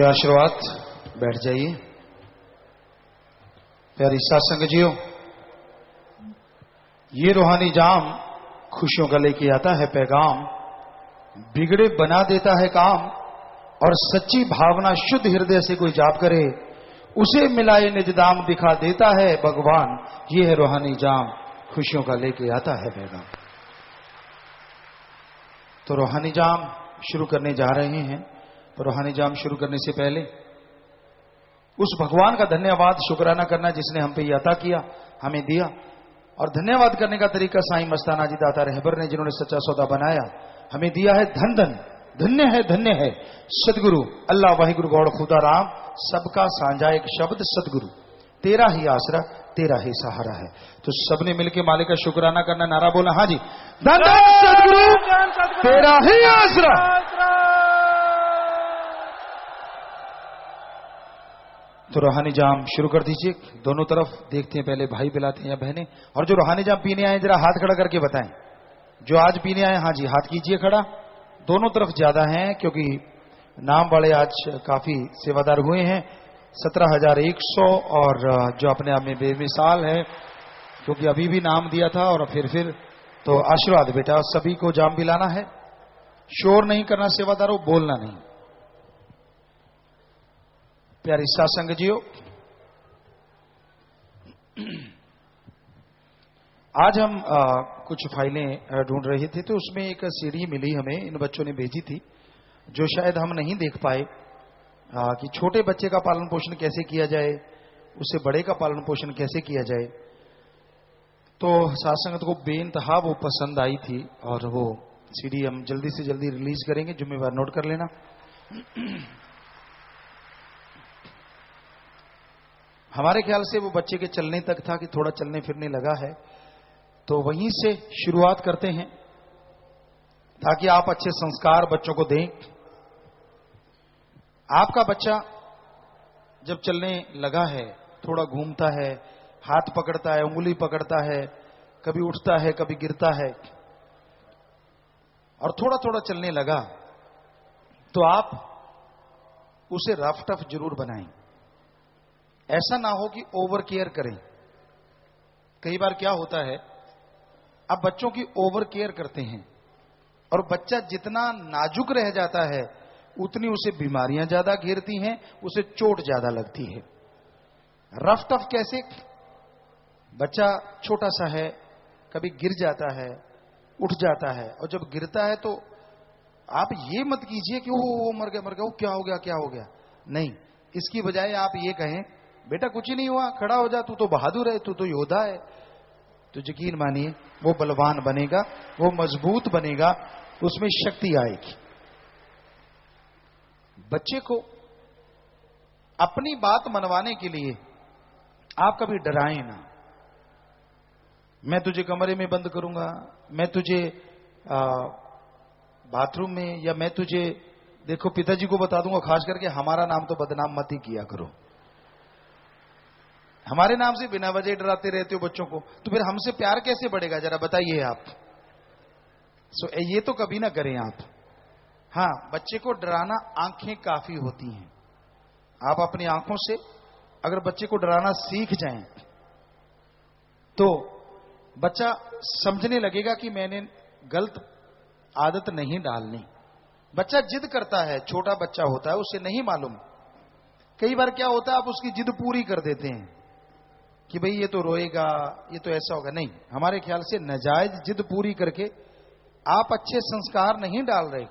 आशीर्वाद, बैठ जाइए। प्यारी सत्संग जियो, ये रूहानी जाम खुशियों का लेके आता है पैगाम, बिगड़े बना देता है काम, और सच्ची भावना शुद्ध हृदय से कोई जाप करे उसे मिलाए निज दाम दिखा देता है भगवान। ये है रूहानी जाम खुशियों का लेके आता है पैगाम। तो रूहानी जाम शुरू करने जा रहे हैं। तो रूहानी जाम शुरू करने से पहले उस भगवान का धन्यवाद शुक्राना करना जिसने हम पे ये अता किया, हमें दिया। और धन्यवाद करने का तरीका साईं मस्ताना जी दाता रहबर ने, जिन्होंने सच्चा सौदा बनाया, हमें दिया है धन धन। धन्य है सदगुरु अल्लाह वाहिगुरु गौड़ खुदा राम, सबका साझा एक शब्द सदगुरु, तेरा ही आसरा तेरा ही सहारा है। तो सबने मिलकर मालिक का शुक्राना करना, नारा बोला हाँ जी, धन धन सदगुरु तेरा ही आसरा। तो रूहानी जाम शुरू कर दीजिए। दोनों तरफ देखते हैं, पहले भाई पिलाते हैं या बहनें। और जो रूहानी जाम पीने आए जरा हाथ खड़ा करके बताएं। जो आज पीने आए, हाँ जी हाथ कीजिए खड़ा। दोनों तरफ ज्यादा हैं क्योंकि नाम वाले आज काफी सेवादार हुए हैं। 17,100 और जो अपने आप में बेमिसाल है क्योंकि अभी भी नाम दिया था और फिर तो आशीर्वाद बेटा, सभी को जाम पिलाना है। शोर नहीं करना सेवादारों, बोलना नहीं। प्यारी सत्संग जियो, आज हम कुछ फाइलें ढूंढ रहे थे, तो उसमें एक सीडी मिली हमें, इन बच्चों ने भेजी थी, जो शायद हम नहीं देख पाए कि छोटे बच्चे का पालन पोषण कैसे किया जाए, उससे बड़े का पालन पोषण कैसे किया जाए। तो सत्संगत को बेइंतहा वो पसंद आई थी और वो सीडी हम जल्दी से जल्दी रिलीज करेंगे, जिम्मेवार नोट कर लेना। हमारे ख्याल से वो बच्चे के चलने तक था कि थोड़ा चलने फिरने लगा है, तो वहीं से शुरुआत करते हैं ताकि आप अच्छे संस्कार बच्चों को दें। आपका बच्चा जब चलने लगा है, थोड़ा घूमता है, हाथ पकड़ता है, उंगली पकड़ता है, कभी उठता है कभी गिरता है, और थोड़ा थोड़ा चलने लगा, तो आप उसे रफ टफ जरूर बनाएं। ऐसा ना हो कि ओवर केयर करें। कई बार क्या होता है, आप बच्चों की ओवर केयर करते हैं और बच्चा जितना नाजुक रह जाता है उतनी उसे बीमारियां ज्यादा घेरती हैं, उसे चोट ज्यादा लगती है। रफ टफ कैसे? बच्चा छोटा सा है, कभी गिर जाता है, उठ जाता है, और जब गिरता है तो आप ये मत कीजिए कि वो मर गया वो क्या हो गया। नहीं, इसकी बजाय आप ये कहें, बेटा कुछ ही नहीं हुआ, खड़ा हो जा, तू तो बहादुर है, तू तो योद्धा है। तो यकीन मानिए वो बलवान बनेगा, वो मजबूत बनेगा, उसमें शक्ति आएगी। बच्चे को अपनी बात मनवाने के लिए आप कभी डराएं ना। मैं तुझे कमरे में बंद करूंगा, मैं तुझे बाथरूम में, या मैं तुझे, देखो पिताजी को बता दूंगा, खास करके हमारा नाम तो बदनाम मत ही किया करो। हमारे नाम से बिना वजह डराते रहते हो बच्चों को, तो फिर हमसे प्यार कैसे बढ़ेगा, जरा बताइए आप। ये तो कभी ना करें आप। हाँ, बच्चे को डराना आंखें काफी होती हैं। आप अपनी आंखों से अगर बच्चे को डराना सीख जाएं तो बच्चा समझने लगेगा कि मैंने गलत आदत नहीं डालनी। बच्चा जिद करता है, छोटा बच्चा होता है, उसे नहीं मालूम। कई बार क्या होता है, आप उसकी जिद पूरी कर देते हैं कि भाई ये तो रोएगा, ये तो ऐसा होगा। नहीं, हमारे ख्याल से नाजायज जिद पूरी करके आप अच्छे संस्कार नहीं डाल रहे,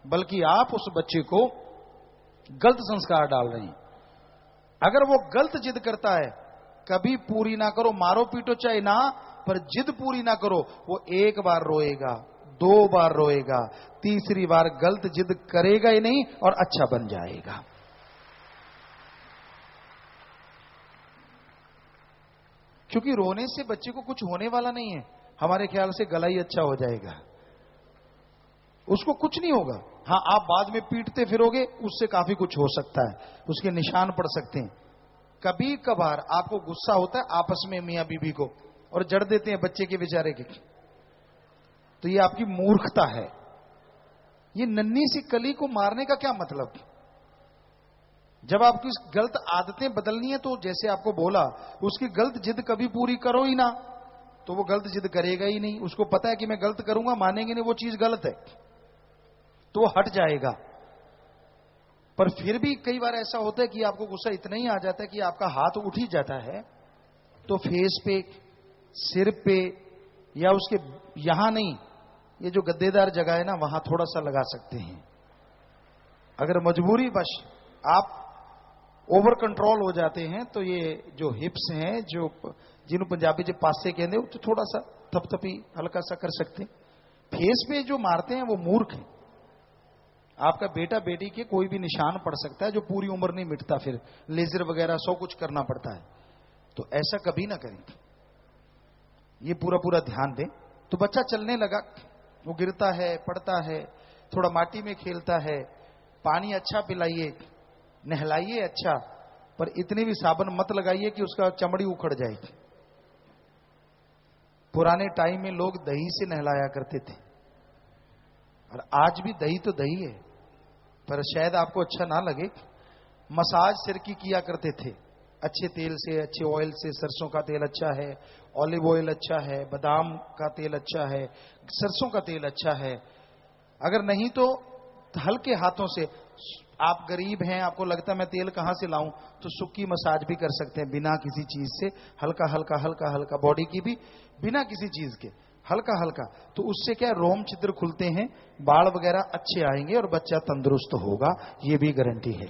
बल्कि आप उस बच्चे को गलत संस्कार डाल रहे हैं। अगर वो गलत जिद करता है, कभी पूरी ना करो, मारो पीटो चाहे ना, पर जिद पूरी ना करो। वो एक बार रोएगा, 2 बार रोएगा, तीसरी बार गलत जिद करेगा ही नहीं और अच्छा बन जाएगा। क्योंकि रोने से बच्चे को कुछ होने वाला नहीं है। हमारे ख्याल से गला ही अच्छा हो जाएगा, उसको कुछ नहीं होगा। हाँ, आप बाद में पीटते फिरोगे, उससे काफी कुछ हो सकता है, उसके निशान पड़ सकते हैं। कभी कभार आपको गुस्सा होता है आपस में मियां बीबी को, और जड़ देते हैं बच्चे के बेचारे के, तो ये आपकी मूर्खता है। ये नन्ही सी कली को मारने का क्या मतलब? जब आपकी गलत आदतें बदलनी है तो जैसे आपको बोला, उसकी गलत जिद कभी पूरी करो ही ना, तो वो गलत जिद करेगा ही नहीं। उसको पता है कि मैं गलत करूंगा, मानेंगे नहीं, वो चीज गलत है, तो वो हट जाएगा। पर फिर भी कई बार ऐसा होता है कि आपको गुस्सा इतना ही आ जाता है कि आपका हाथ उठ ही जाता है, तो फेस पे, सिर पे, या उसके यहां नहीं, ये जो गद्देदार जगह है ना, वहां थोड़ा सा लगा सकते हैं। अगर मजबूरी बस आप ओवर कंट्रोल हो जाते हैं तो ये जो हिप्स हैं, जो जिन्हों पंजाबी जो पासे कहते हैं, तो थोड़ा सा थपथपी हल्का सा कर सकते हैं। फेस पे जो मारते हैं वो मूर्ख है। आपका बेटा बेटी के कोई भी निशान पड़ सकता है जो पूरी उम्र नहीं मिटता, फिर लेजर वगैरह सब कुछ करना पड़ता है। तो ऐसा कभी ना करें, ये पूरा पूरा ध्यान दें। तो बच्चा चलने लगा, वो गिरता है, पड़ता है, थोड़ा माटी में खेलता है, पानी अच्छा पिलाइए, नहलाइए अच्छा, पर इतनी भी साबुन मत लगाइए कि उसका चमड़ी उखड़ जाएगी। पुराने टाइम में लोग दही से नहलाया करते थे, और आज भी दही तो दही है, पर शायद आपको अच्छा ना लगे। मसाज सिर की किया करते थे, अच्छे तेल से, अच्छे ऑयल से। सरसों का तेल अच्छा है, ऑलिव ऑयल अच्छा है, बादाम का तेल अच्छा है, सरसों का तेल अच्छा है। अगर नहीं तो हल्के हाथों से, आप गरीब हैं, आपको लगता है मैं तेल कहां से लाऊं, तो सुक्की मसाज भी कर सकते हैं बिना किसी चीज से, हल्का हल्का हल्का हल्का, बॉडी की भी बिना किसी चीज के हल्का हल्का। तो उससे क्या, रोम छिद्र खुलते हैं, बाल वगैरह अच्छे आएंगे और बच्चा तंदुरुस्त होगा, ये भी गारंटी है।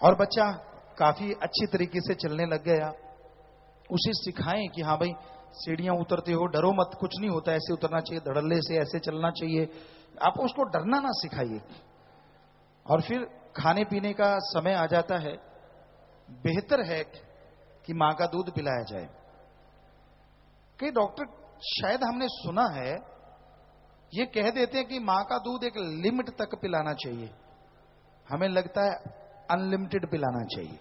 और बच्चा काफी अच्छी तरीके से चलने लग गया, उसे सिखाएं कि हाँ भाई सीढ़ियां उतरते हो, डरो मत, कुछ नहीं होता, ऐसे उतरना चाहिए, धड़ल्ले से ऐसे चलना चाहिए। आप उसको डरना ना सिखाइए। और फिर खाने पीने का समय आ जाता है, बेहतर है कि मां का दूध पिलाया जाए। कई डॉक्टर, शायद हमने सुना है, ये कह देते हैं कि मां का दूध एक लिमिट तक पिलाना चाहिए। हमें लगता है अनलिमिटेड पिलाना चाहिए।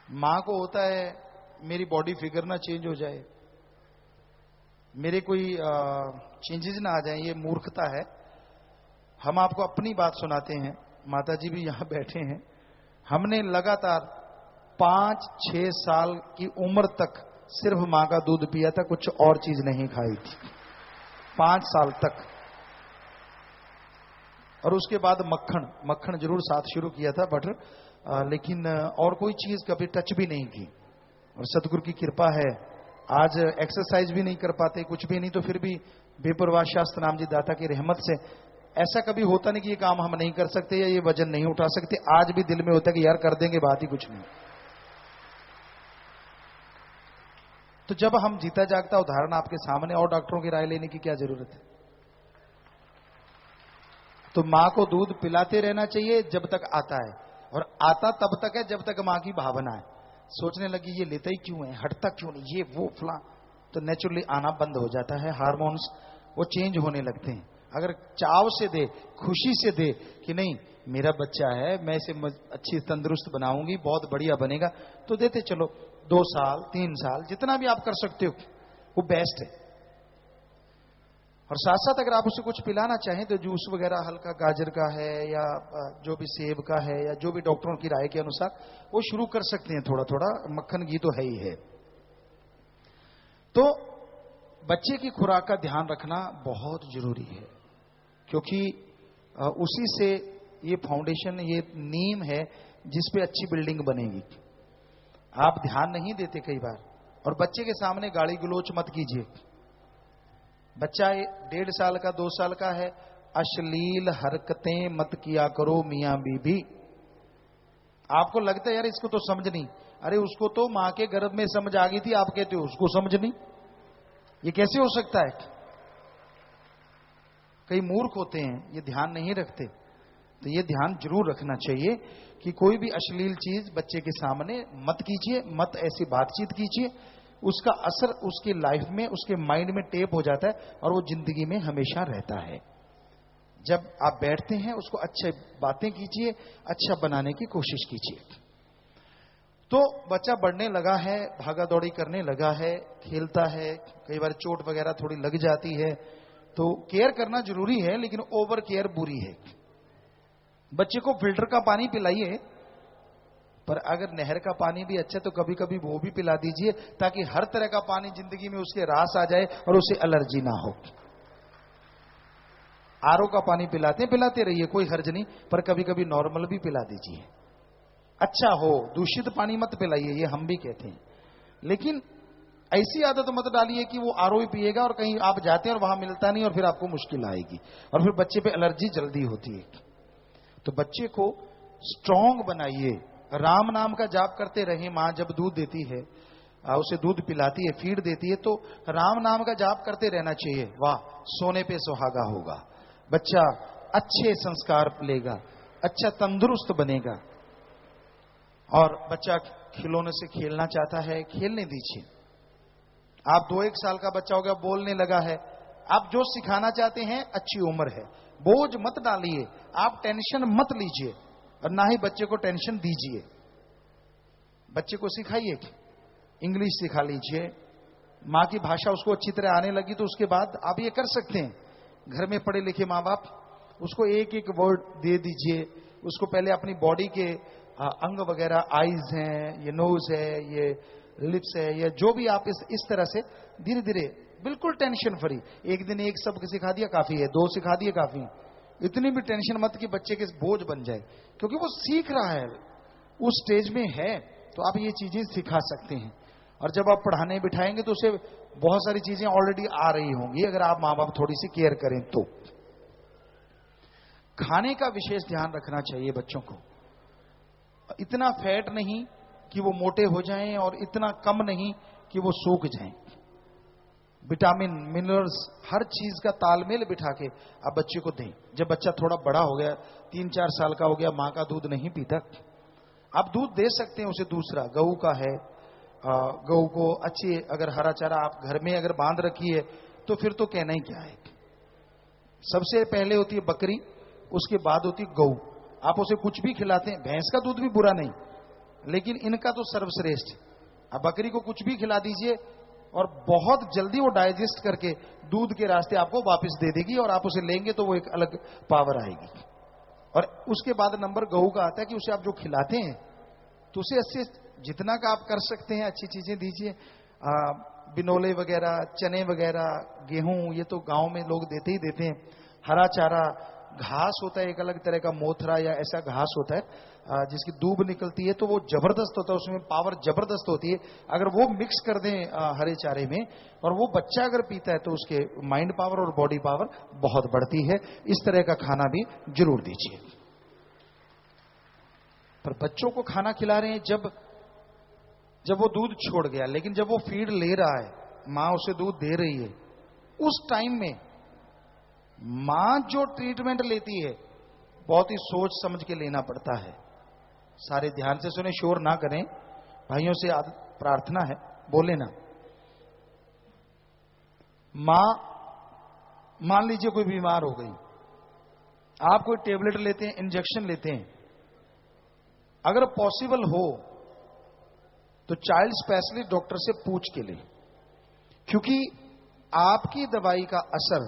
मां को होता है मेरी बॉडी फिगर ना चेंज हो जाए, मेरे कोई चेंजेस ना आ जाए, ये मूर्खता है। हम आपको अपनी बात सुनाते हैं, माता जी भी यहां बैठे हैं। हमने लगातार 5-6 साल की उम्र तक सिर्फ मां का दूध पिया था, कुछ और चीज नहीं खाई थी, 5 साल तक। और उसके बाद मक्खन जरूर साथ शुरू किया था, बटर, लेकिन और कोई चीज कभी टच भी नहीं की। और सतगुरु की कृपा है, आज एक्सरसाइज भी नहीं कर पाते, कुछ भी नहीं, तो फिर भी बेपरवाह शास्त्र नाम जी दाता की रहमत से ऐसा कभी होता नहीं कि ये काम हम नहीं कर सकते या ये वजन नहीं उठा सकते। आज भी दिल में होता है कि यार कर देंगे, बात ही कुछ नहीं। तो जब हम जीता जागता उदाहरण आपके सामने, और डॉक्टरों की राय लेने की क्या जरूरत है। तो मां को दूध पिलाते रहना चाहिए जब तक आता है, और आता तब तक है जब तक मां की भावना है। सोचने लगी ये लेता ही क्यों है, हटता क्यों नहीं, ये वो फला, तो नेचुरली आना बंद हो जाता है, हार्मोन्स वो चेंज होने लगते हैं। अगर चाव से दे, खुशी से दे कि नहीं मेरा बच्चा है, मैं इसे अच्छी तंदुरुस्त बनाऊंगी, बहुत बढ़िया बनेगा, तो देते चलो 2 साल 3 साल, जितना भी आप कर सकते हो वो बेस्ट है। और साथ साथ अगर आप उसे कुछ पिलाना चाहें तो जूस वगैरह हल्का गाजर का है, या जो भी सेब का है, या जो भी डॉक्टरों की राय के अनुसार वो शुरू कर सकते हैं, थोड़ा थोड़ा। मक्खन घी तो है ही है। तो बच्चे की खुराक का ध्यान रखना बहुत जरूरी है, क्योंकि उसी से ये फाउंडेशन, ये नींव है जिस पे अच्छी बिल्डिंग बनेगी। आप ध्यान नहीं देते कई बार। और बच्चे के सामने गाली गलोच मत कीजिए। बच्चा 1.5 साल का 2 साल का है, अश्लील हरकतें मत किया करो मियां बीबी। आपको लगता है यार इसको तो समझ नहीं, अरे उसको तो मां के गर्भ में समझ आ गई थी, आप कहते हो उसको समझ नहीं, ये कैसे हो सकता है। कई मूर्ख होते हैं, ये ध्यान नहीं रखते। तो ये ध्यान जरूर रखना चाहिए कि कोई भी अश्लील चीज बच्चे के सामने मत कीजिए, मत ऐसी बातचीत कीजिए। उसका असर उसकी लाइफ में, उसके माइंड में टेप हो जाता है, और वो जिंदगी में हमेशा रहता है। जब आप बैठते हैं उसको अच्छे बातें कीजिए, अच्छा बनाने की कोशिश कीजिए। तो बच्चा बढ़ने लगा है, भागा दौड़ी करने लगा है, खेलता है, कई बार चोट वगैरह थोड़ी लग जाती है, तो केयर करना जरूरी है, लेकिन ओवर केयर बुरी है। बच्चे को फिल्टर का पानी पिलाइए, पर अगर नहर का पानी भी अच्छा तो कभी कभी वो भी पिला दीजिए, ताकि हर तरह का पानी जिंदगी में उसके रास आ जाए और उसे एलर्जी ना हो। आरओ का पानी पिलाते रहिए, कोई हर्ज नहीं, पर कभी कभी नॉर्मल भी पिला दीजिए, अच्छा हो। दूषित पानी मत पिलाइए, ये हम भी कहते हैं। लेकिन ऐसी आदत मत डालिए कि वो आरओ ही पिएगा और कहीं आप जाते हैं और वहां मिलता नहीं, और फिर आपको मुश्किल आएगी, और फिर बच्चे पे एलर्जी जल्दी होती है। तो बच्चे को स्ट्रांग बनाइए, राम नाम का जाप करते रहे। मां जब दूध देती है, उसे दूध पिलाती है, फीड देती है, तो राम नाम का जाप करते रहना चाहिए। वाह, सोने पे सुहागा होगा, बच्चा अच्छे संस्कार लेगा, अच्छा तंदुरुस्त बनेगा। और बच्चा खिलौने से खेलना चाहता है, खेलने दीजिए। आप 2-1 साल का बच्चा हो गया, बोलने लगा है, आप जो सिखाना चाहते हैं, अच्छी उम्र है, बोझ मत डालिए, आप टेंशन मत लीजिए, और ना ही बच्चे को टेंशन दीजिए। बच्चे को सिखाइए, इंग्लिश सिखा लीजिए, मां की भाषा उसको अच्छी तरह आने लगी तो उसके बाद आप ये कर सकते हैं। घर में पढ़े लिखे माँ बाप, उसको एक एक वर्ड दे दीजिए, उसको पहले अपनी बॉडी के अंग वगैरह, आईज हैं, ये नोज है, ये लिप्स है, या जो भी आप इस तरह से धीरे धीरे, बिल्कुल टेंशन फ्री। एक दिन एक शब्द सिखा दिया काफी है, 2 सिखा दिए काफी है। इतनी भी टेंशन मत कि बच्चे के बोझ बन जाए, क्योंकि वो सीख रहा है, उस स्टेज में है, तो आप ये चीजें सिखा सकते हैं। और जब आप पढ़ाने बिठाएंगे तो उसे बहुत सारी चीजें ऑलरेडी आ रही होंगी, अगर आप माँ बाप थोड़ी सी केयर करें तो। खाने का विशेष ध्यान रखना चाहिए बच्चों को। इतना फैट नहीं कि वो मोटे हो जाएं, और इतना कम नहीं कि वो सूख जाएं। विटामिन, मिनरल्स, हर चीज का तालमेल बिठा के आप बच्चे को दें। जब बच्चा थोड़ा बड़ा हो गया, 3-4 साल का हो गया, मां का दूध नहीं पीता, आप दूध दे सकते हैं उसे। दूसरा गऊ का है, गऊ को अच्छी, अगर हरा चारा आप घर में अगर बांध रखी है तो फिर तो कहना ही क्या है। सबसे पहले होती है बकरी, उसके बाद होती है गऊ। आप उसे कुछ भी खिलाते हैं, भैंस का दूध भी बुरा नहीं, लेकिन इनका तो सर्वश्रेष्ठ। आप बकरी को कुछ भी खिला दीजिए और बहुत जल्दी वो डाइजेस्ट करके दूध के रास्ते आपको वापस दे देगी, और आप उसे लेंगे तो वो एक अलग पावर आएगी। और उसके बाद नंबर गऊ का आता है कि उसे आप जो खिलाते हैं तो उसे अच्छे, जितना का आप कर सकते हैं अच्छी चीजें दीजिए। बिनोले वगैरह, चने वगैरह, गेहूं, ये तो गांव में लोग देते ही देते हैं। हरा चारा, घास होता है एक अलग तरह का, मोथरा या ऐसा घास होता है जिसकी दूब निकलती है, तो वो जबरदस्त होता है, उसमें पावर जबरदस्त होती है। अगर वो मिक्स कर दें हरे चारे में, और वो बच्चा अगर पीता है, तो उसके माइंड पावर और बॉडी पावर बहुत बढ़ती है। इस तरह का खाना भी जरूर दीजिए। पर बच्चों को खाना खिला रहे हैं जब वो दूध छोड़ गया, लेकिन जब वो फीड ले रहा है, मां उसे दूध दे रही है, उस टाइम में मां जो ट्रीटमेंट लेती है, बहुत ही सोच समझ के लेना पड़ता है। सारे ध्यान से सुने, शोर ना करें, भाइयों से प्रार्थना है, बोले ना। मां, मान लीजिए कोई बीमार हो गई, आप कोई टेबलेट लेते हैं, इंजेक्शन लेते हैं, अगर पॉसिबल हो तो चाइल्ड स्पेशलिस्ट डॉक्टर से पूछ के लें, क्योंकि आपकी दवाई का असर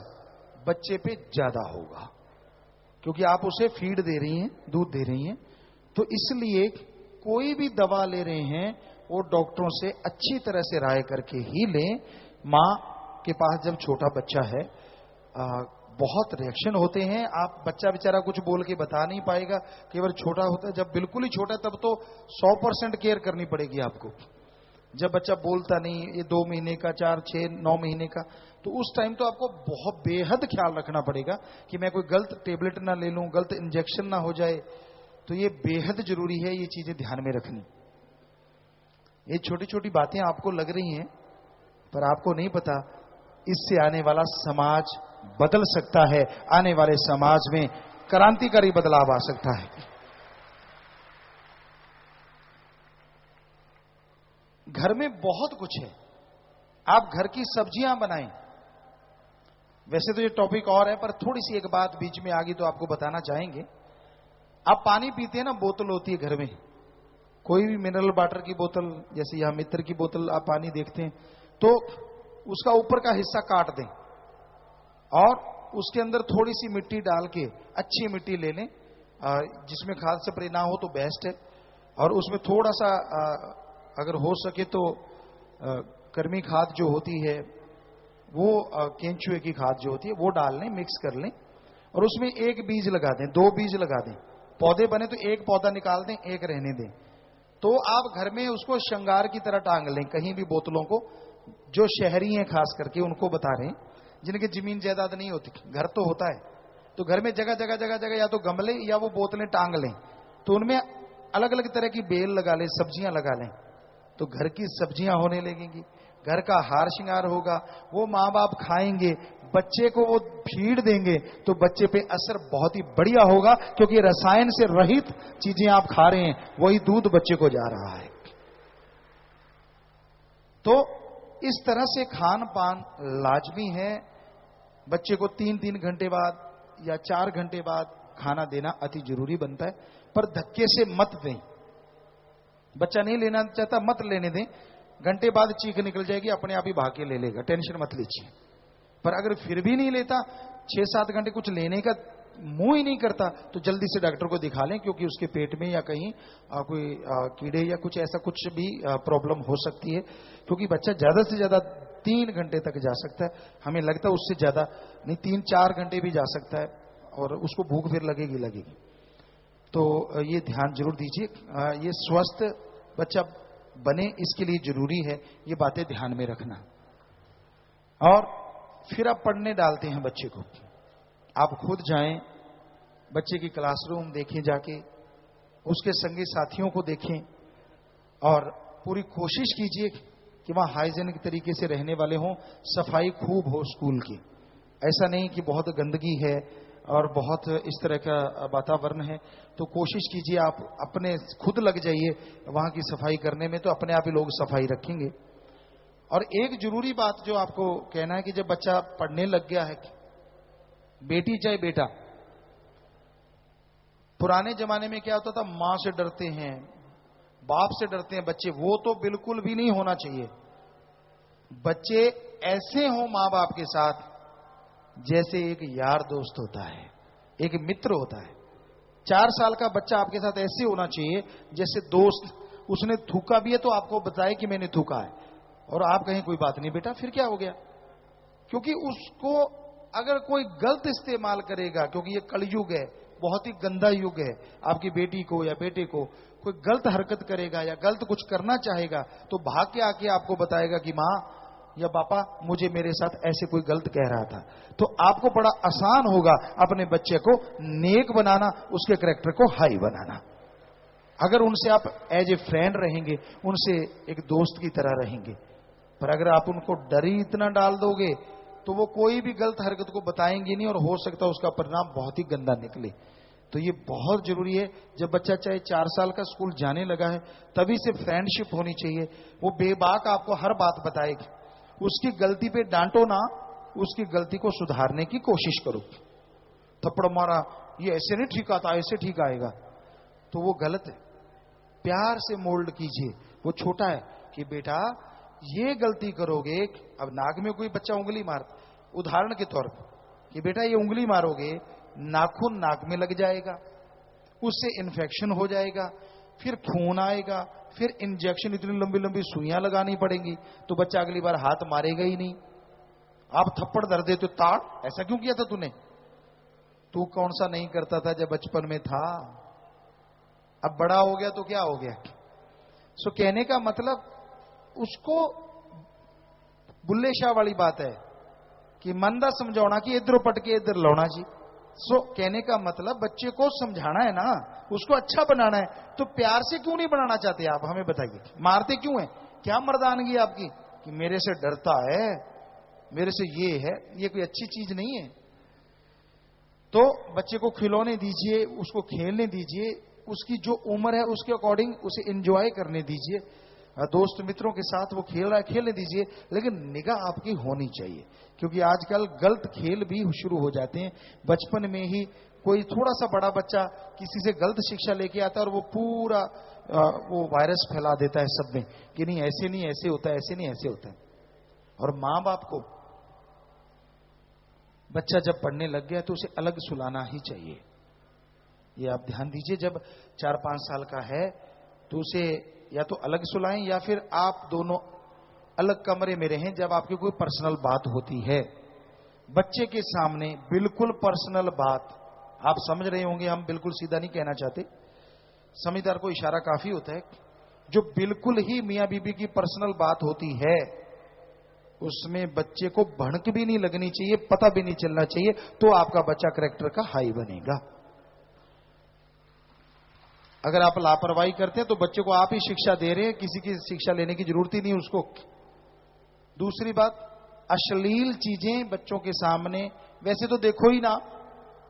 बच्चे पे ज्यादा होगा, क्योंकि आप उसे फीड दे रही हैं, दूध दे रही हैं। तो इसलिए कोई भी दवा ले रहे हैं वो डॉक्टरों से अच्छी तरह से राय करके ही लें। मां के पास जब छोटा बच्चा है, बहुत रिएक्शन होते हैं। आप, बच्चा बेचारा कुछ बोल के बता नहीं पाएगा, केवल छोटा होता है। जब बिल्कुल ही छोटा, तब तो 100% केयर करनी पड़ेगी आपको। जब बच्चा बोलता नहीं, ये 2 महीने का, 4, 6, 9 महीने का, तो उस टाइम तो आपको बहुत बेहद ख्याल रखना पड़ेगा कि मैं कोई गलत टेबलेट ना ले लूं, गलत इंजेक्शन ना हो जाए। तो ये बेहद जरूरी है, ये चीजें ध्यान में रखनी। ये छोटी छोटी बातें आपको लग रही हैं, पर आपको नहीं पता इससे आने वाला समाज बदल सकता है। आने वाले समाज में क्रांतिकारी बदलाव आ सकता है। घर में बहुत कुछ है, आप घर की सब्जियां बनाएं। वैसे तो ये टॉपिक और है, पर थोड़ी सी एक बात बीच में आ गई तो आपको बताना चाहेंगे। आप पानी पीते हैं ना, बोतल होती है घर में, कोई भी मिनरल वाटर की बोतल, जैसे यहां मित्र की बोतल, आप पानी देखते हैं तो उसका ऊपर का हिस्सा काट दें, और उसके अंदर थोड़ी सी मिट्टी डाल के, अच्छी मिट्टी ले लें, जिसमें खाद स्प्रे ना हो तो बेस्ट है। और उसमें थोड़ा सा अगर हो सके तो कर्मी खाद जो होती है वो, केंचुए की खाद जो होती है वो डाल लें, मिक्स कर लें। और उसमें एक बीज लगा दें, 2 बीज लगा दें। पौधे बने तो एक पौधा निकाल दें, एक रहने दें। तो आप घर में उसको श्रृंगार की तरह टांग लें कहीं भी बोतलों को। जो शहरी हैं खास करके उनको बता रहे हैं, जिनकी जमीन जायदाद नहीं होती, घर तो होता है, तो घर में जगह जगह जगह जगह या तो गमले या वो बोतलें टांग लें। तो उनमें अलग अलग तरह की बेल लगा लें, सब्जियां लगा लें, तो घर की सब्जियां होने लगेंगी, घर का हार श्रृंगार होगा। वो माँ बाप खाएंगे, बच्चे को वो फीड देंगे तो बच्चे पे असर बहुत ही बढ़िया होगा, क्योंकि रसायन से रहित चीजें आप खा रहे हैं, वही दूध बच्चे को जा रहा है। तो इस तरह से खान पान लाजमी है। बच्चे को 3-3 घंटे बाद या 4 घंटे बाद खाना देना अति जरूरी बनता है, पर धक्के से मत दें। बच्चा नहीं लेना चाहता, मत लेने दें। घंटे बाद चीख निकल जाएगी, अपने आप ही भाग के ले लेगा, टेंशन मत लीजिए। पर अगर फिर भी नहीं लेता, 6-7 घंटे कुछ लेने का मुंह ही नहीं करता, तो जल्दी से डॉक्टर को दिखा लें, क्योंकि उसके पेट में या कहीं कोई कीड़े या कुछ ऐसा कुछ भी प्रॉब्लम हो सकती है। क्योंकि बच्चा ज्यादा से ज्यादा 3 घंटे तक जा सकता है, हमें लगता है उससे ज्यादा नहीं, 3-4 घंटे भी जा सकता है, और उसको भूख फिर लगेगी। तो ये ध्यान जरूर दीजिए। ये स्वस्थ बच्चा बने, इसके लिए जरूरी है ये बातें ध्यान में रखना। और फिर आप पढ़ने डालते हैं बच्चे को, आप खुद जाएं, बच्चे की क्लासरूम देखें, जाके उसके संगी साथियों को देखें, और पूरी कोशिश कीजिए कि वहां हाइजीनिक तरीके से रहने वाले हों, सफाई खूब हो स्कूल की। ऐसा नहीं कि बहुत गंदगी है और बहुत इस तरह का वातावरण है, तो कोशिश कीजिए आप अपने खुद लग जाइए वहां की सफाई करने में, तो अपने आप ही लोग सफाई रखेंगे। और एक जरूरी बात जो आपको कहना है कि जब बच्चा पढ़ने लग गया है, बेटी चाहे बेटा, पुराने जमाने में क्या होता था, मां से डरते हैं, बाप से डरते हैं बच्चे, वो तो बिल्कुल भी नहीं होना चाहिए। बच्चे ऐसे हों मां बाप के साथ जैसे एक यार दोस्त होता है, एक मित्र होता है। 4 साल का बच्चा आपके साथ ऐसे होना चाहिए जैसे दोस्त। उसने थूका भी है तो आपको बताए कि मैंने थूका है, और आप कहें कोई बात नहीं बेटा, फिर क्या हो गया। क्योंकि उसको अगर कोई गलत इस्तेमाल करेगा, क्योंकि ये कलयुग है, बहुत ही गंदा युग है, आपकी बेटी को या बेटे को कोई गलत हरकत करेगा या गलत कुछ करना चाहेगा, तो भाग के आके आपको बताएगा कि मां या पापा मुझे मेरे साथ ऐसे कोई गलत कह रहा था। तो आपको बड़ा आसान होगा अपने बच्चे को नेक बनाना, उसके कैरेक्टर को हाई बनाना। अगर उनसे आप एज ए फ्रेंड रहेंगे, उनसे एक दोस्त की तरह रहेंगे। पर अगर आप उनको डर ही इतना डाल दोगे तो वो कोई भी गलत हरकत को बताएंगे नहीं, और हो सकता है उसका परिणाम बहुत ही गंदा निकले। तो ये बहुत जरूरी है, जब बच्चा चाहे 4 साल का स्कूल जाने लगा है तभी से फ्रेंडशिप होनी चाहिए। वो बेबाक आपको हर बात बताएगी, उसकी गलती पे डांटो ना, उसकी गलती को सुधारने की कोशिश करो। थप्पड़ मारा, ये ऐसे नहीं ठीक आता, ऐसे ठीक आएगा, तो वो गलत है। प्यार से मोल्ड कीजिए। वो छोटा है कि बेटा ये गलती करोगे, अब नाक में कोई बच्चा उंगली मार, उदाहरण के तौर पर, कि बेटा ये उंगली मारोगे, नाखून नाक में लग जाएगा, उससे इन्फेक्शन हो जाएगा, फिर खून आएगा, फिर इंजेक्शन, इतनी लंबी लंबी सुइयां लगानी पड़ेंगी, तो बच्चा अगली बार हाथ मारेगा ही नहीं। आप थप्पड़ धर देते हो, ताड़ ऐसा क्यों किया था तूने, तू कौन सा नहीं करता था जब बचपन में था, अब बड़ा हो गया तो क्या हो गया। सो कहने का मतलब, उसको बुल्ले शाह वाली बात है कि मंदा समझाना कि इधर पटके इधर लौना जी। सो कहने का मतलब बच्चे को समझाना है ना, उसको अच्छा बनाना है, तो प्यार से क्यों नहीं बनाना चाहते आप, हमें बताइए। मारते क्यों है, क्या मर्दानगी आपकी कि मेरे से डरता है, मेरे से ये है, ये कोई अच्छी चीज नहीं है। तो बच्चे को खिलौने दीजिए, उसको खेलने दीजिए, उसकी जो उम्र है उसके अकॉर्डिंग उसे एंजॉय करने दीजिए, दोस्त मित्रों के साथ वो खेल रहा है खेलने दीजिए, लेकिन निगाह आपकी होनी चाहिए। क्योंकि आजकल गलत खेल भी शुरू हो जाते हैं बचपन में ही। कोई थोड़ा सा बड़ा बच्चा किसी से गलत शिक्षा लेके आता है और वो पूरा वो वायरस फैला देता है सब में कि नहीं ऐसे नहीं ऐसे होता है, ऐसे नहीं ऐसे होता है। और मां बाप को बच्चा जब पढ़ने लग गया तो उसे अलग सुलाना ही चाहिए। ये आप ध्यान दीजिए, जब 4-5 साल का है तो उसे या तो अलग सुलाएं या फिर आप दोनों अलग कमरे में रहें। जब आपकी कोई पर्सनल बात होती है बच्चे के सामने, बिल्कुल पर्सनल बात, आप समझ रहे होंगे, हम बिल्कुल सीधा नहीं कहना चाहते, समझदार को इशारा काफी होता है। जो बिल्कुल ही मियां बीबी की पर्सनल बात होती है उसमें बच्चे को भड़क भी नहीं लगनी चाहिए, पता भी नहीं चलना चाहिए, तो आपका बच्चा कैरेक्टर का हाई बनेगा। अगर आप लापरवाही करते हैं तो बच्चे को आप ही शिक्षा दे रहे हैं, किसी की शिक्षा लेने की जरूरत ही नहीं उसको। दूसरी बात, अश्लील चीजें बच्चों के सामने वैसे तो देखो ही ना,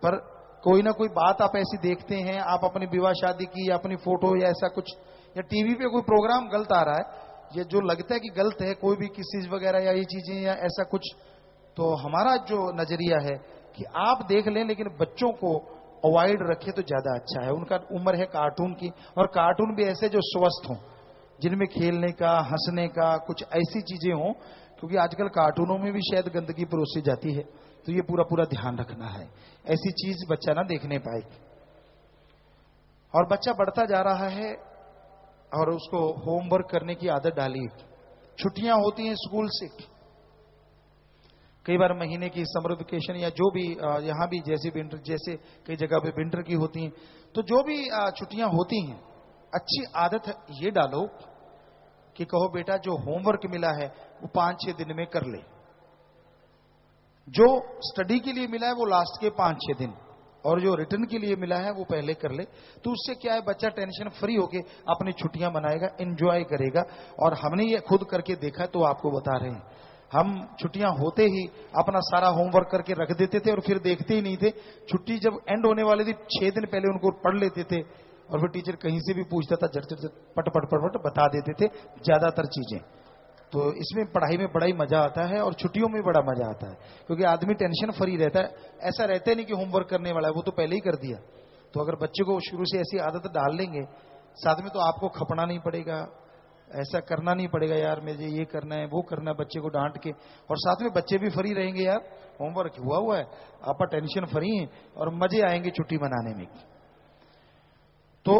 पर कोई ना कोई बात आप ऐसी देखते हैं, आप अपनी विवाह शादी की या अपनी फोटो या ऐसा कुछ, या टीवी पे कोई प्रोग्राम गलत आ रहा है, ये जो लगता है कि गलत है, कोई भी किसी वगैरह या ये चीजें या ऐसा कुछ, तो हमारा जो नजरिया है कि आप देख लें लेकिन बच्चों को अवॉइड रखें तो ज्यादा अच्छा है। उनका उम्र है कार्टून की, और कार्टून भी ऐसे जो स्वस्थ हों, जिनमें खेलने का, हंसने का, कुछ ऐसी चीजें हों, क्योंकि आजकल कार्टूनों में भी शायद गंदगी परोसी जाती है, तो ये पूरा पूरा ध्यान रखना है, ऐसी चीज बच्चा ना देखने पाए। और बच्चा बढ़ता जा रहा है और उसको होमवर्क करने की आदत डाली, छुट्टियां होती हैं स्कूल से, कई बार महीने की समर वेकेशन या जो भी, यहां भी जैसे विंटर, जैसे कई जगह पे विंटर की होती हैं, तो जो भी छुट्टियां होती हैं, अच्छी आदत ये डालो कि कहो बेटा जो होमवर्क मिला है वो 5-6 दिन में कर ले, जो स्टडी के लिए मिला है वो लास्ट के 5-6 दिन, और जो रिटर्न के लिए मिला है वो पहले कर ले। तो उससे क्या है, बच्चा टेंशन फ्री होके अपनी छुट्टियां मनाएगा, एंजॉय करेगा। और हमने ये खुद करके देखा तो आपको बता रहे हैं, हम छुट्टियां होते ही अपना सारा होमवर्क करके रख देते थे और फिर देखते ही नहीं थे। छुट्टी जब एंड होने वाली थी 6 दिन पहले उनको पढ़ लेते थे, और फिर टीचर कहीं से भी पूछता था झट झट पट पट पट पट बता देते थे ज्यादातर चीजें। तो इसमें पढ़ाई में बड़ा ही मजा आता है और छुट्टियों में बड़ा मजा आता है, क्योंकि आदमी टेंशन फ्री रहता है। ऐसा रहता नहीं कि होमवर्क करने वाला है, वो तो पहले ही कर दिया। तो अगर बच्चे को शुरू से ऐसी आदत डाल लेंगे, साथ में तो आपको खपना नहीं पड़ेगा, ऐसा करना नहीं पड़ेगा यार मुझे ये करना है वो करना है, बच्चे को डांट के, और साथ में बच्चे भी फ्री रहेंगे, यार होमवर्क हुआ है, आप टेंशन फ्री हैं, और मजे आएंगे छुट्टी मनाने में। तो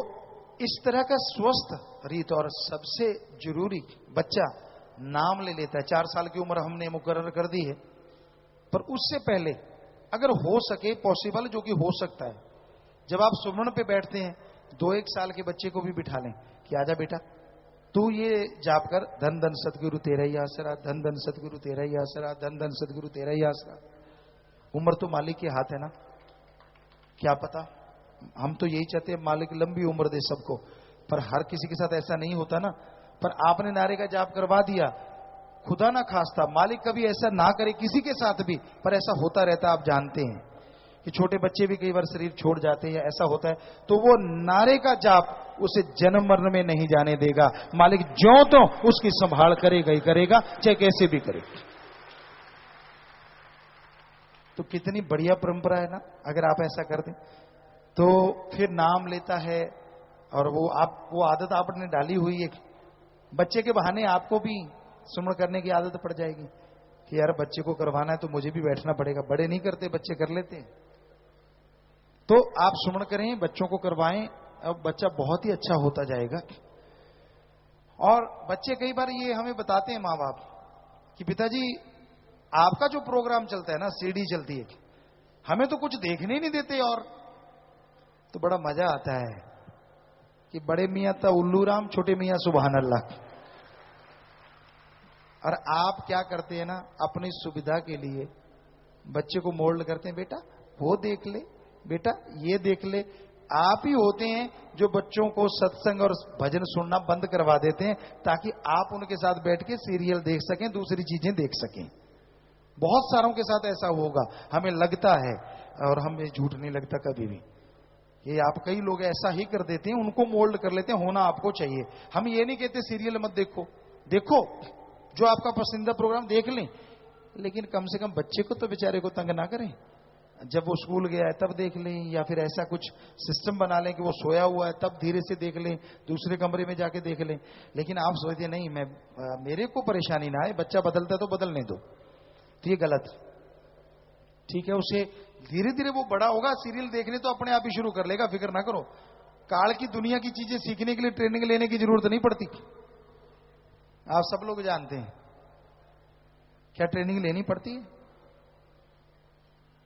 इस तरह का स्वस्थ रीत, और सबसे जरूरी, बच्चा नाम ले लेता है, 4 साल की उम्र हमने मुकर्रर कर दी है, पर उससे पहले अगर हो सके, पॉसिबल जो कि हो सकता है, जब आप सुमरण पे बैठते हैं 2-1 साल के बच्चे को भी बिठा लें कि आजा बेटा तू ये जाप कर, धन धन सतगुरु तेरा ही आसरा, धन धन सतगुरु तेरा ही आसरा, धन धन सतगुरु तेरा ही आसरा। उम्र तो मालिक के हाथ है ना, क्या पता, हम तो यही चाहते हैं मालिक लंबी उम्र दे सबको, पर हर किसी के साथ ऐसा नहीं होता ना। पर आपने नारे का जाप करवा दिया, खुदा ना खास्ता मालिक कभी ऐसा ना करे किसी के साथ भी, पर ऐसा होता रहता, आप जानते हैं कि छोटे बच्चे भी कई बार शरीर छोड़ जाते हैं या ऐसा होता है, तो वो नारे का जाप उसे जन्म मरण में नहीं जाने देगा। मालिक ज्यों तो उसकी संभाल करेगा ही करेगा, चाहे कैसे भी करे। तो कितनी बढ़िया परंपरा है ना, अगर आप ऐसा कर दें तो फिर नाम लेता है, और वो आदत आपने डाली हुई है, बच्चे के बहाने आपको भी सुमरण करने की आदत पड़ जाएगी कि यार बच्चे को करवाना है तो मुझे भी बैठना पड़ेगा। बड़े नहीं करते, बच्चे कर लेते हैं। तो आप सुमरण करें, बच्चों को करवाएं, अब बच्चा बहुत ही अच्छा होता जाएगा। और बच्चे कई बार ये हमें बताते हैं माँ बाप कि पिताजी आपका जो प्रोग्राम चलता है ना, सीडी चलती है, हमें तो कुछ देखने ही नहीं देते, और तो बड़ा मजा आता है कि बड़े मियां था उल्लू राम, छोटे मियां सुबहान अल्लाह। और आप क्या करते हैं ना, अपनी सुविधा के लिए बच्चे को मोल्ड करते हैं, बेटा वो देख ले, बेटा ये देख ले। आप ही होते हैं जो बच्चों को सत्संग और भजन सुनना बंद करवा देते हैं, ताकि आप उनके साथ बैठ के सीरियल देख सकें, दूसरी चीजें देख सकें। बहुत सारों के साथ ऐसा होगा, हमें लगता है, और हमें झूठ नहीं लगता कभी भी, ये आप कई लोग ऐसा ही कर देते हैं, उनको मोल्ड कर लेते हैं, होना आपको चाहिए। हम ये नहीं कहते सीरियल मत देखो, देखो जो आपका पसंदीदा प्रोग्राम देख लें, लेकिन कम से कम बच्चे को तो बेचारे को तंग ना करें। जब वो स्कूल गया है तब देख लें, या फिर ऐसा कुछ सिस्टम बना लें कि वो सोया हुआ है तब धीरे से देख लें, दूसरे कमरे में जाके देख लें। लेकिन आप सोचते नहीं, मेरे को परेशानी ना आए, बच्चा बदलता है तो बदलने दो, तो ये गलत। ठीक है, उसे धीरे धीरे वो बड़ा होगा, सीरियल देखने तो अपने आप ही शुरू कर लेगा, फिक्र ना करो। काल की दुनिया की चीजें सीखने के लिए ट्रेनिंग लेने की जरूरत नहीं पड़ती, आप सब लोग जानते हैं। क्या ट्रेनिंग लेनी पड़ती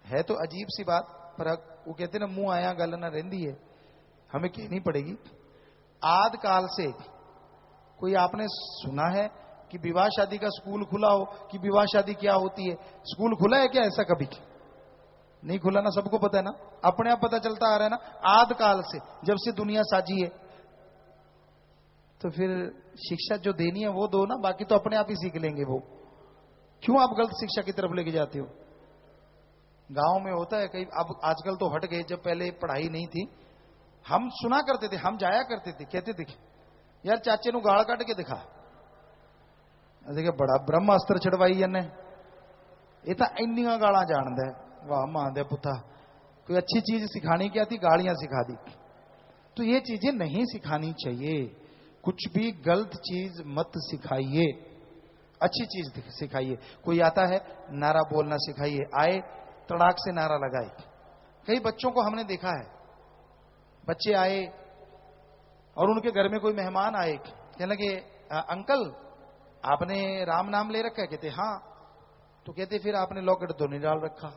है तो अजीब सी बात, पर वो कहते ना मुंह आया गल ना रहती है, हमें कहनी पड़ेगी। आद काल से कोई आपने सुना है कि विवाह शादी का स्कूल खुला हो, कि विवाह शादी क्या होती है? स्कूल खुला है क्या ऐसा? कभी नहीं खुला ना, सबको पता है ना, अपने आप पता चलता आ रहा है ना, आद काल से, जब से दुनिया साजी है। तो फिर शिक्षा जो देनी है वो दो ना, बाकी तो अपने आप ही सीख लेंगे वो। क्यों आप गलत शिक्षा की तरफ लेके जाते हो? गांव में होता है कई, अब आजकल तो हट गए, जब पहले पढ़ाई नहीं थी हम सुना करते थे, हम जाया करते थे, कहते थे यार चाचे नु गाल कट के दिखा, देखिए बड़ा ब्रह्मास्त्र छड़वाई जने, ये तो इन्नियां गाला जानदा है, वाह मां दे पुता, कोई अच्छी चीज सिखानी क्या थी, गालियां सिखा दी। तो ये चीजें नहीं सिखानी चाहिए, कुछ भी गलत चीज मत सिखाइए, अच्छी चीज सिखाइए। कोई आता है नारा बोलना सिखाइए, आए तड़ाक से नारा लगाए। कई बच्चों को हमने देखा है, बच्चे आए और उनके घर में कोई मेहमान आए, कहने लगे अंकल आपने राम नाम ले रखा है? कहते हाँ। तो कहते फिर आपने लॉकेट तो नहीं डाल रखा।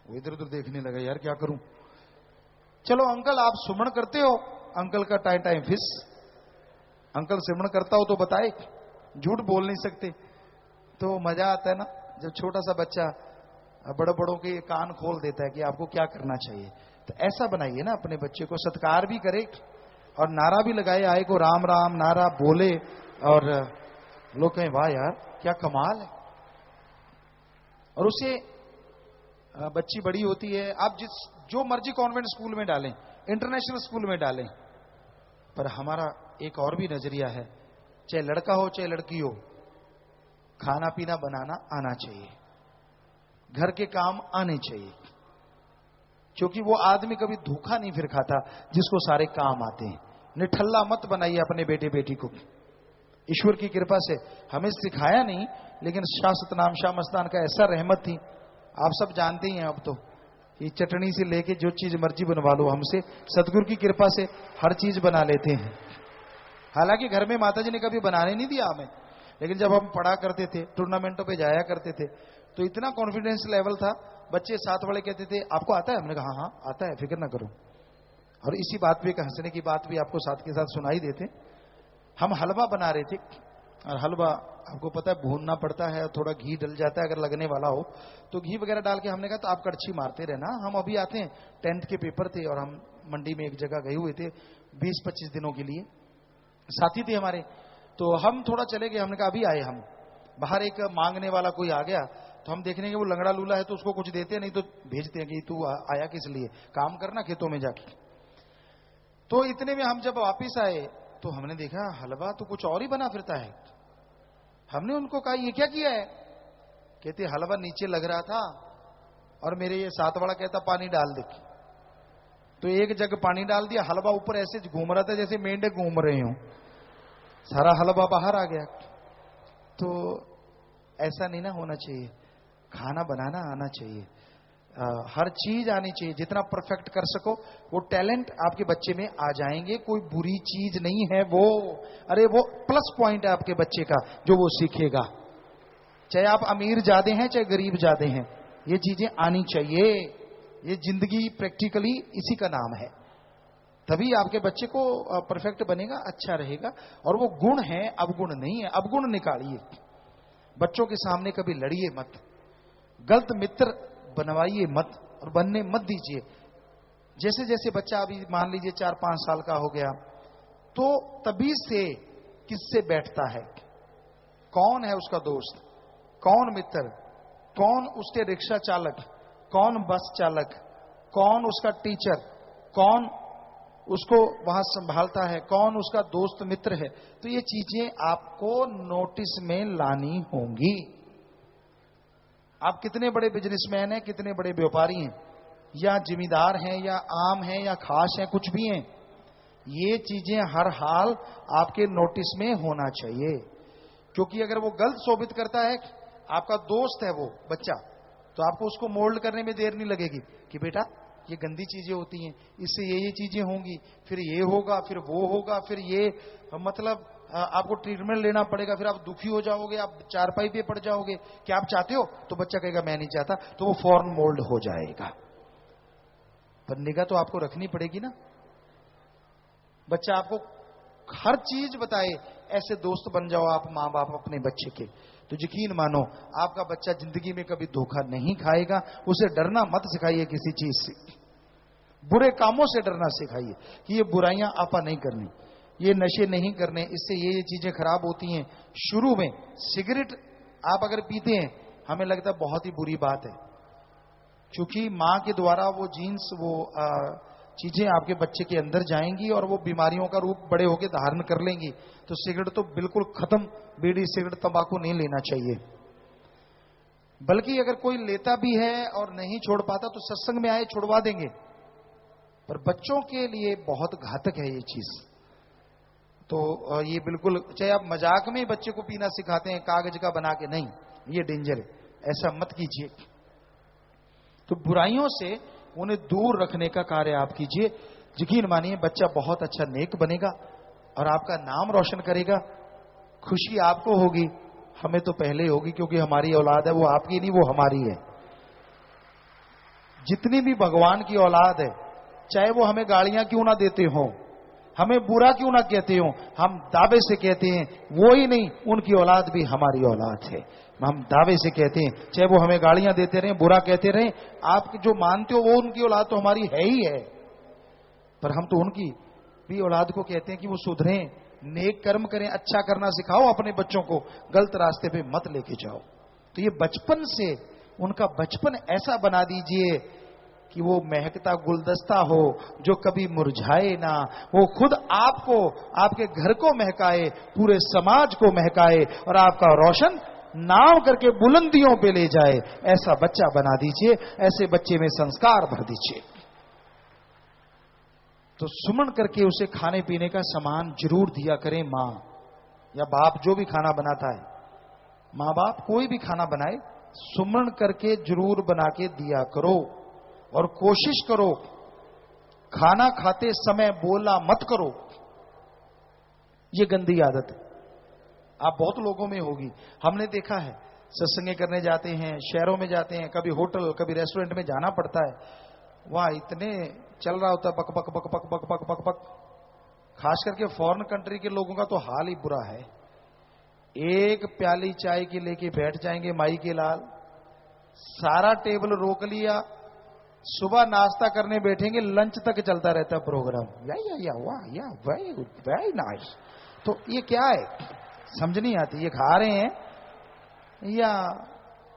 वो इधर उधर देखने लगा, यार क्या करूं? चलो अंकल आप सुमन करते हो? अंकल का टाइम टाइम फिस, अंकल सिमरण करता हो तो बताए, झूठ बोल नहीं सकते। तो मजा आता है ना जब छोटा सा बच्चा बड़ों बड़ों के कान खोल देता है कि आपको क्या करना चाहिए। तो ऐसा बनाइए ना, अपने बच्चे को सत्कार भी करे और नारा भी लगाए, आए को राम राम नारा बोले और लोग कहें वाह यार क्या कमाल है। और उसे बच्ची बड़ी होती है, आप जो मर्जी कॉन्वेंट स्कूल में डालें, इंटरनेशनल स्कूल में डालें, पर हमारा एक और भी नजरिया है, चाहे लड़का हो चाहे लड़की हो, खाना पीना बनाना आना चाहिए, घर के काम आने चाहिए, क्योंकि वो आदमी कभी धोखा नहीं फिर खाता जिसको सारे काम आते हैं। निठल्ला मत बनाइए अपने बेटे बेटी को। ईश्वर की कृपा से हमें सिखाया नहीं, लेकिन शाह सतनाम शाह मस्तान का ऐसा रहमत थी, आप सब जानते ही हैं। अब तो ये चटनी से लेके जो चीज मर्जी बनवा लो हमसे, सतगुरु की कृपा से हर चीज बना लेते हैं। हालांकि घर में माताजी ने कभी बनाने नहीं दिया हमें, लेकिन जब हम पढ़ा करते थे, टूर्नामेंटों पे जाया करते थे, तो इतना कॉन्फिडेंस लेवल था, बच्चे साथ वाले कहते थे आपको आता है? हमने कहा हाँ आता है, फिक्र ना करो। और इसी बात पे एक हंसने की बात भी आपको साथ के साथ सुनाई देते। हम हलवा बना रहे थे, और हलवा आपको पता है भूनना पड़ता है, थोड़ा घी डल जाता है अगर लगने वाला हो, तो घी वगैरह डाल के हमने कहा तो आप कड़छी मारते रहना, हम अभी आते हैं। 10th के पेपर थे और हम मंडी में एक जगह गए हुए थे 20-25 दिनों के लिए, साथी थे हमारे, तो हम थोड़ा चले गए। हमने कहा अभी आए हम, बाहर एक मांगने वाला कोई आ गया, तो हम देखने के वो लंगड़ा लूला है तो उसको कुछ देते हैं, नहीं तो भेजते हैं कि तू आया किस लिए, काम करना खेतों में जाके। तो इतने में हम जब वापिस आए तो हमने देखा हलवा तो कुछ और ही बना फिरता है। हमने उनको कहा ये क्या किया है? कहते हलवा नीचे लग रहा था और मेरे ये साथ वाला कहता पानी डाल दे, तो एक जग पानी डाल दिया, हलवा ऊपर ऐसे घूम रहा था जैसे मेंढे घूम रहे हो, सारा हलवा बाहर आ गया। तो ऐसा नहीं ना होना चाहिए, खाना बनाना आना चाहिए, हर चीज आनी चाहिए, जितना परफेक्ट कर सको वो टैलेंट आपके बच्चे में आ जाएंगे। कोई बुरी चीज नहीं है वो, अरे वो प्लस पॉइंट है आपके बच्चे का जो वो सीखेगा, चाहे आप अमीर ज्यादा हैं चाहे गरीब ज्यादा हैं, ये चीजें आनी चाहिए। ये जिंदगी प्रैक्टिकली इसी का नाम है, तभी आपके बच्चे को परफेक्ट बनेगा, अच्छा रहेगा। और वो गुण है, अवगुण नहीं है, अवगुण निकालिए। बच्चों के सामने कभी लड़िए मत, गलत मित्र बनवाइए मत और बनने मत दीजिए। जैसे जैसे बच्चा अभी मान लीजिए 4-5 साल का हो गया, तो तभी से किससे बैठता है, कौन है उसका दोस्त, कौन मित्र, कौन उसके रिक्शा चालक, कौन बस चालक, कौन उसका टीचर, कौन उसको वहां संभालता है, कौन उसका दोस्त मित्र है, तो ये चीजें आपको नोटिस में लानी होंगी। आप कितने बड़े बिजनेसमैन हैं, कितने बड़े व्यापारी हैं, या जिम्मेदार हैं, या आम हैं, या खास हैं, कुछ भी हैं, ये चीजें हर हाल आपके नोटिस में होना चाहिए। क्योंकि अगर वो गलत साबित करता है, आपका दोस्त है वो बच्चा, तो आपको उसको मोल्ड करने में देर नहीं लगेगी कि बेटा ये गंदी चीजें होती हैं, इससे ये चीजें होंगी, फिर ये होगा, फिर वो होगा, फिर ये मतलब आपको ट्रीटमेंट लेना पड़ेगा, फिर आप दुखी हो जाओगे, आप चारपाई पे पड़ जाओगे। क्या आप चाहते हो? तो बच्चा कहेगा मैं नहीं चाहता, तो वो फौरन मोल्ड हो जाएगा। पर निगाह तो आपको रखनी पड़ेगी ना। बच्चा आपको हर चीज बताए, ऐसे दोस्त बन जाओ आप मां बाप अपने बच्चे के, तो यकीन मानो आपका बच्चा जिंदगी में कभी धोखा नहीं खाएगा। उसे डरना मत सिखाइए किसी चीज से, बुरे कामों से डरना सिखाइए कि ये बुराइयां आपा नहीं करनी, ये नशे नहीं करने, इससे ये चीजें खराब होती हैं। शुरू में सिगरेट आप अगर पीते हैं, हमें लगता है बहुत ही बुरी बात है, क्योंकि मां के द्वारा वो जीन्स, वो चीजें आपके बच्चे के अंदर जाएंगी और वो बीमारियों का रूप बड़े होकर धारण कर लेंगी। तो सिगरेट तो बिल्कुल खत्म, बीड़ी सिगरेट तंबाकू नहीं लेना चाहिए। बल्कि अगर कोई लेता भी है और नहीं छोड़ पाता तो सत्संग में आए, छुड़वा देंगे। पर बच्चों के लिए बहुत घातक है ये चीज। तो ये बिल्कुल, चाहे आप मजाक में बच्चे को पीना सिखाते हैं कागज का बना के, नहीं, ये डेंजर है, ऐसा मत कीजिए। तो बुराइयों से उन्हें दूर रखने का कार्य आप कीजिए। यकीन मानिए बच्चा बहुत अच्छा नेक बनेगा और आपका नाम रोशन करेगा। खुशी आपको होगी, हमें तो पहले होगी, क्योंकि हमारी औलाद है, वो आपकी नहीं, वो हमारी है। जितनी भी भगवान की औलाद है, चाहे वो हमें गालियां क्यों ना देते हो, हमें बुरा क्यों ना कहते हो, हम दावे से कहते हैं वो ही नहीं, उनकी औलाद भी हमारी औलाद है। हम दावे से कहते हैं, चाहे वो हमें गालियां देते रहे, बुरा कहते रहे, आप जो मानते हो वो उनकी औलाद तो हमारी है ही है। पर हम तो उनकी भी औलाद को कहते हैं कि वो सुधरें, नेक कर्म करें, अच्छा करना सिखाओ अपने बच्चों को, गलत रास्ते पे मत लेके जाओ। तो ये बचपन से उनका बचपन ऐसा बना दीजिए कि वो महकता गुलदस्ता हो जो कभी मुरझाए ना। वो खुद आपको, आपके घर को महकाए, पूरे समाज को महकाए और आपका रोशन नाम करके बुलंदियों पे ले जाए। ऐसा बच्चा बना दीजिए, ऐसे बच्चे में संस्कार भर दीजिए। तो सुमन करके उसे खाने पीने का सामान जरूर दिया करें। मां या बाप जो भी खाना बनाता है, मां बाप कोई भी खाना बनाए, सुमन करके जरूर बना के दिया करो। और कोशिश करो खाना खाते समय बोला मत करो, ये गंदी आदत है, आप बहुत लोगों में होगी। हमने देखा है, सत्संग करने जाते हैं, शहरों में जाते हैं, कभी होटल कभी रेस्टोरेंट में जाना पड़ता है, वहां इतने चल रहा होता है बक बक बक बक बक बक बक बक। खास करके फॉरेन कंट्री के लोगों का तो हाल ही बुरा है। एक प्याली चाय की लेके बैठ जाएंगे माई के लाल, सारा टेबल रोक लिया, सुबह नाश्ता करने बैठेंगे, लंच तक चलता रहता है प्रोग्राम। या वाह या वेरी गुड वेरी नाइस। तो ये क्या है समझ नहीं आती, ये खा रहे हैं या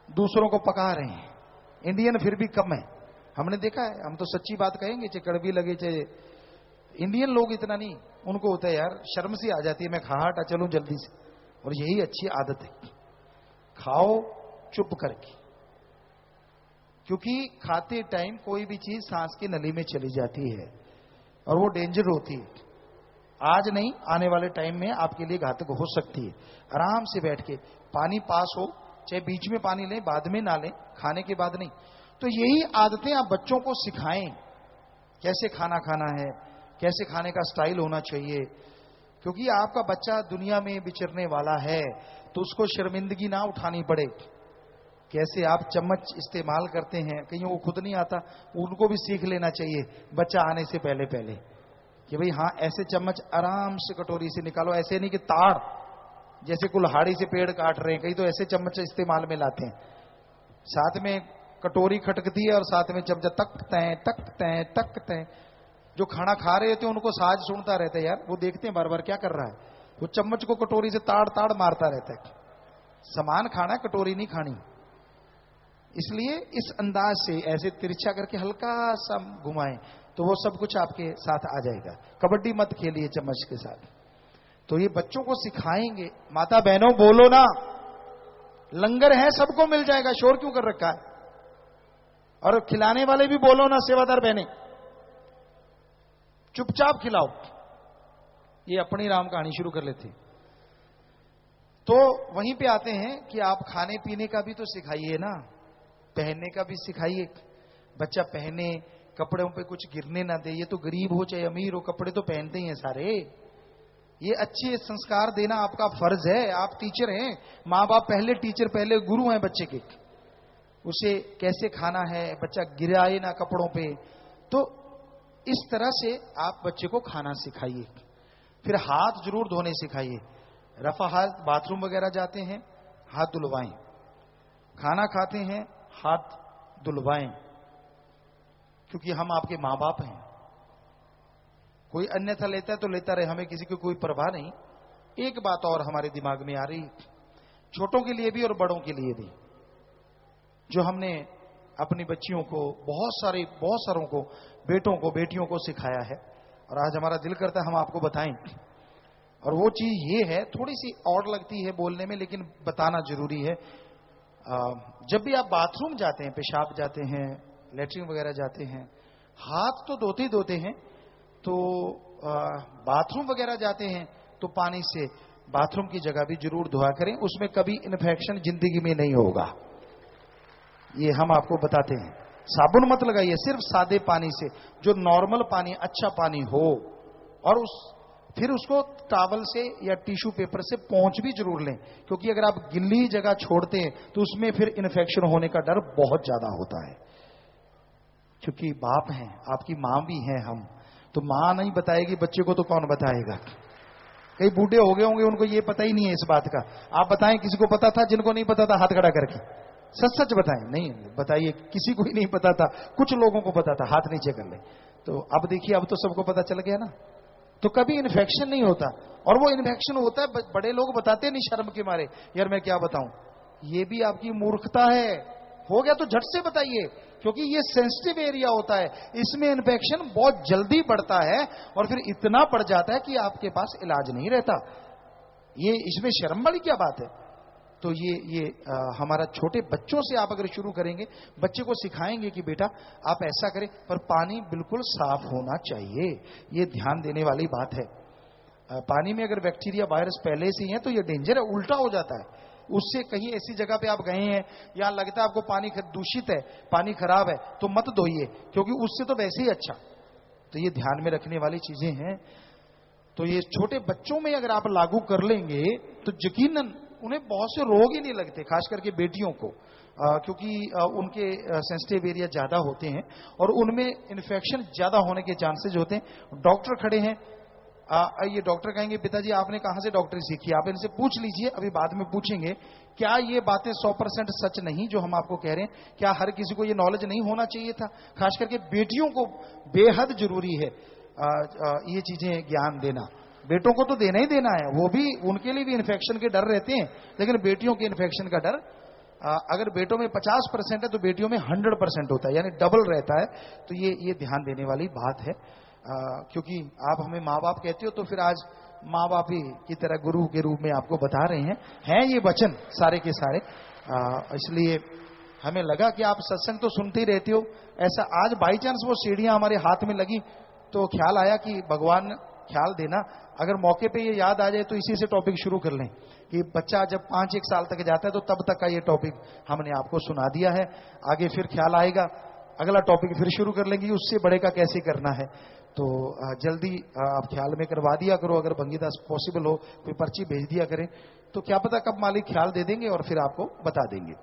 दूसरों को पका रहे हैं। इंडियन फिर भी कम है, हमने देखा है, हम तो सच्ची बात कहेंगे, चाहे कड़वी लगे चाहे। इंडियन लोग इतना नहीं, उनको होता है यार शर्म सी आ जाती है, मैं खा हटा चलूं जल्दी से। और यही अच्छी आदत है, खाओ चुप करके, क्योंकि खाते टाइम कोई भी चीज सांस की नली में चली जाती है और वो डेंजर होती है। आज नहीं, आने वाले टाइम में आपके लिए घातक हो सकती है। आराम से बैठ के, पानी पास हो, चाहे बीच में पानी लें, बाद में ना लें, खाने के बाद नहीं। तो यही आदतें आप बच्चों को सिखाएं, कैसे खाना खाना है, कैसे खाने का स्टाइल होना चाहिए। क्योंकि आपका बच्चा दुनिया में विचरने वाला है, तो उसको शर्मिंदगी ना उठानी पड़े। कैसे आप चम्मच इस्तेमाल करते हैं, कईयों को खुद नहीं आता, उनको भी सीख लेना चाहिए बच्चा आने से पहले पहले, कि भाई हाँ ऐसे चम्मच आराम से कटोरी से निकालो, ऐसे नहीं कि ताड़ जैसे कुल्हाड़ी से पेड़ काट रहे हैं। कई तो ऐसे चम्मच इस्तेमाल में लाते हैं, साथ में कटोरी खटकती है और साथ में चमचा तकते हैं। जो खाना खा रहे होते हैं उनको साज सुनता रहता है, यार वो देखते हैं बार बार क्या कर रहा है, वो चम्मच को कटोरी से ताड़ ताड़ मारता रहता है। सामान खाना, कटोरी नहीं खानी। इसलिए इस अंदाज से ऐसे तिरछा करके हल्का सा घुमाएं तो वो सब कुछ आपके साथ आ जाएगा। कबड्डी मत खेलिए चम्मच के साथ। तो ये बच्चों को सिखाएंगे। माता बहनों बोलो ना, लंगर है सबको मिल जाएगा, शोर क्यों कर रखा है। और खिलाने वाले भी बोलो ना, सेवादार बहने चुपचाप खिलाओ। ये अपनी राम कहानी शुरू कर लेते। तो वहीं पे आते हैं कि आप खाने पीने का भी तो सिखाइए ना। पहनने का भी सिखाइए, बच्चा पहने, कपड़ों पे कुछ गिरने ना दे। ये तो गरीब हो चाहे अमीर हो, कपड़े तो पहनते ही हैं सारे। ये अच्छे संस्कार देना आपका फर्ज है। आप टीचर हैं, माँ बाप पहले टीचर, पहले गुरु हैं बच्चे के। उसे कैसे खाना है, बच्चा गिराए ना कपड़ों पे। तो इस तरह से आप बच्चे को खाना सिखाइए। फिर हाथ जरूर धोने सिखाइए। रफा हाथ, बाथरूम वगैरह जाते हैं हाथ धुलवाएं, खाना खाते हैं हाथ धुलवाएं, क्योंकि हम आपके मां बाप हैं। कोई अन्यथा लेता है तो लेता रहे, हमें किसी की कोई परवाह नहीं। एक बात और हमारे दिमाग में आ रही, छोटों के लिए भी और बड़ों के लिए भी, जो हमने अपनी बच्चियों को, बहुत सारों को, बेटों को, बेटियों को सिखाया है, और आज हमारा दिल करता है हम आपको बताएं। और वो चीज ये है, थोड़ी सी और लगती है बोलने में, लेकिन बताना जरूरी है। जब भी आप बाथरूम जाते हैं, पेशाब जाते हैं, लेटरिन वगैरह जाते हैं, हाथ तो धोते ही धोते हैं। तो बाथरूम वगैरह जाते हैं तो पानी से बाथरूम की जगह भी जरूर धोया करें। उसमें कभी इन्फेक्शन जिंदगी में नहीं होगा, ये हम आपको बताते हैं। साबुन मत लगाइए, सिर्फ सादे पानी से, जो नॉर्मल पानी, अच्छा पानी हो। और फिर उसको टॉवल से या टिश्यू पेपर से पोंछ भी जरूर लें, क्योंकि अगर आप गिल्ली जगह छोड़ते हैं तो उसमें फिर इन्फेक्शन होने का डर बहुत ज्यादा होता है। क्योंकि बाप हैं, आपकी मां भी हैं हम, तो मां नहीं बताएगी बच्चे को तो कौन बताएगा। कई बूढ़े हो गए होंगे, उनको ये पता ही नहीं है इस बात का। आप बताएं, किसी को पता था? जिनको नहीं पता था हाथ खड़ा करके सच सच बताएं। नहीं बताइए, किसी को ही नहीं पता था, कुछ लोगों को पता था, हाथ नीचे कर ले। तो अब देखिए, अब तो सबको पता चल गया ना। तो कभी इन्फेक्शन नहीं होता। और वो इन्फेक्शन होता है, बड़े लोग बताते नहीं शर्म के मारे, यार मैं क्या बताऊं। ये भी आपकी मूर्खता है। हो गया तो झट से बताइए, क्योंकि ये सेंसिटिव एरिया होता है, इसमें इन्फेक्शन बहुत जल्दी बढ़ता है, और फिर इतना बढ़ जाता है कि आपके पास इलाज नहीं रहता। ये इसमें शर्म वाली क्या बात है। तो ये हमारा छोटे बच्चों से आप अगर शुरू करेंगे, बच्चे को सिखाएंगे कि बेटा आप ऐसा करें, पर पानी बिल्कुल साफ होना चाहिए। ये ध्यान देने वाली बात है। पानी में अगर बैक्टीरिया, वायरस पहले से ही है तो ये डेंजर है, उल्टा हो जाता है। उससे कहीं ऐसी जगह पे आप गए हैं, या लगता है आपको पानी दूषित है, पानी खराब है, तो मत धोइए, क्योंकि उससे तो वैसे ही अच्छा। तो ये ध्यान में रखने वाली चीजें हैं। तो ये छोटे बच्चों में अगर आप लागू कर लेंगे तो यकीनन उन्हें बहुत से रोग ही नहीं लगते, खास करके बेटियों को, क्योंकि उनके सेंसिटिव एरिया ज्यादा होते हैं और उनमें इन्फेक्शन ज्यादा होने के चांसेस होते हैं। डॉक्टर खड़े हैं, ये डॉक्टर कहेंगे पिताजी आपने कहां से डॉक्टरी सीखी, आप इनसे पूछ लीजिए, अभी बाद में पूछेंगे। क्या ये बातें 100% सच नहीं जो हम आपको कह रहे हैं? क्या हर किसी को ये नॉलेज नहीं होना चाहिए था? खास करके बेटियों को बेहद जरूरी है ये चीजें ज्ञान देना। बेटों को तो देना ही देना है, वो भी, उनके लिए भी इन्फेक्शन के डर रहते हैं, लेकिन बेटियों के इन्फेक्शन का डर अगर बेटों में 50% है तो बेटियों में 100% होता है, यानी डबल रहता है। तो ये ध्यान देने वाली बात है। क्योंकि आप हमें माँ बाप कहते हो, तो फिर आज माँ बाप ही की तरह गुरु के रूप में आपको बता रहे हैं ये वचन सारे के सारे। इसलिए हमें लगा कि आप सत्संग तो सुनते ही रहते हो। ऐसा आज बाई चांस वो सीढ़ियां हमारे हाथ में लगी तो ख्याल आया कि भगवान ख्याल देना, अगर मौके पे ये याद आ जाए तो इसी से टॉपिक शुरू कर लें कि बच्चा जब 5-1 साल तक जाता है तो तब तक का ये टॉपिक हमने आपको सुना दिया है। आगे फिर ख्याल आएगा, अगला टॉपिक फिर शुरू कर लेंगे, उससे बड़े का कैसे करना है। तो जल्दी आप ख्याल में करवा दिया करो, अगर भंगीदास पॉसिबल हो कोई पर्ची भेज दिया करें, तो क्या पता कब मालिक ख्याल दे देंगे और फिर आपको बता देंगे।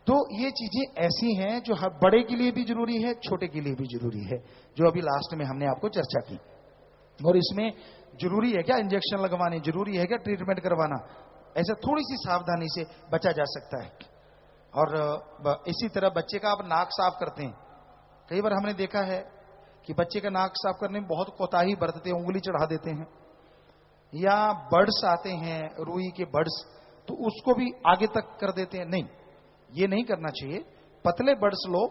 तो ये चीजें ऐसी हैं जो हर बड़े के लिए भी जरूरी है, छोटे के लिए भी जरूरी है, जो अभी लास्ट में हमने आपको चर्चा की। और इसमें जरूरी है क्या इंजेक्शन लगवाने, जरूरी है क्या ट्रीटमेंट करवाना, ऐसे थोड़ी सी सावधानी से बचा जा सकता है। और इसी तरह बच्चे का आप नाक साफ करते हैं, कई बार हमने देखा है कि बच्चे का नाक साफ करने में बहुत कोताही बरतते हैं, उंगली चढ़ा देते हैं, या बर्ड्स आते हैं रुई के बर्ड्स, तो उसको भी आगे तक कर देते हैं। नहीं, ये नहीं करना चाहिए। पतले बर्ड्स लो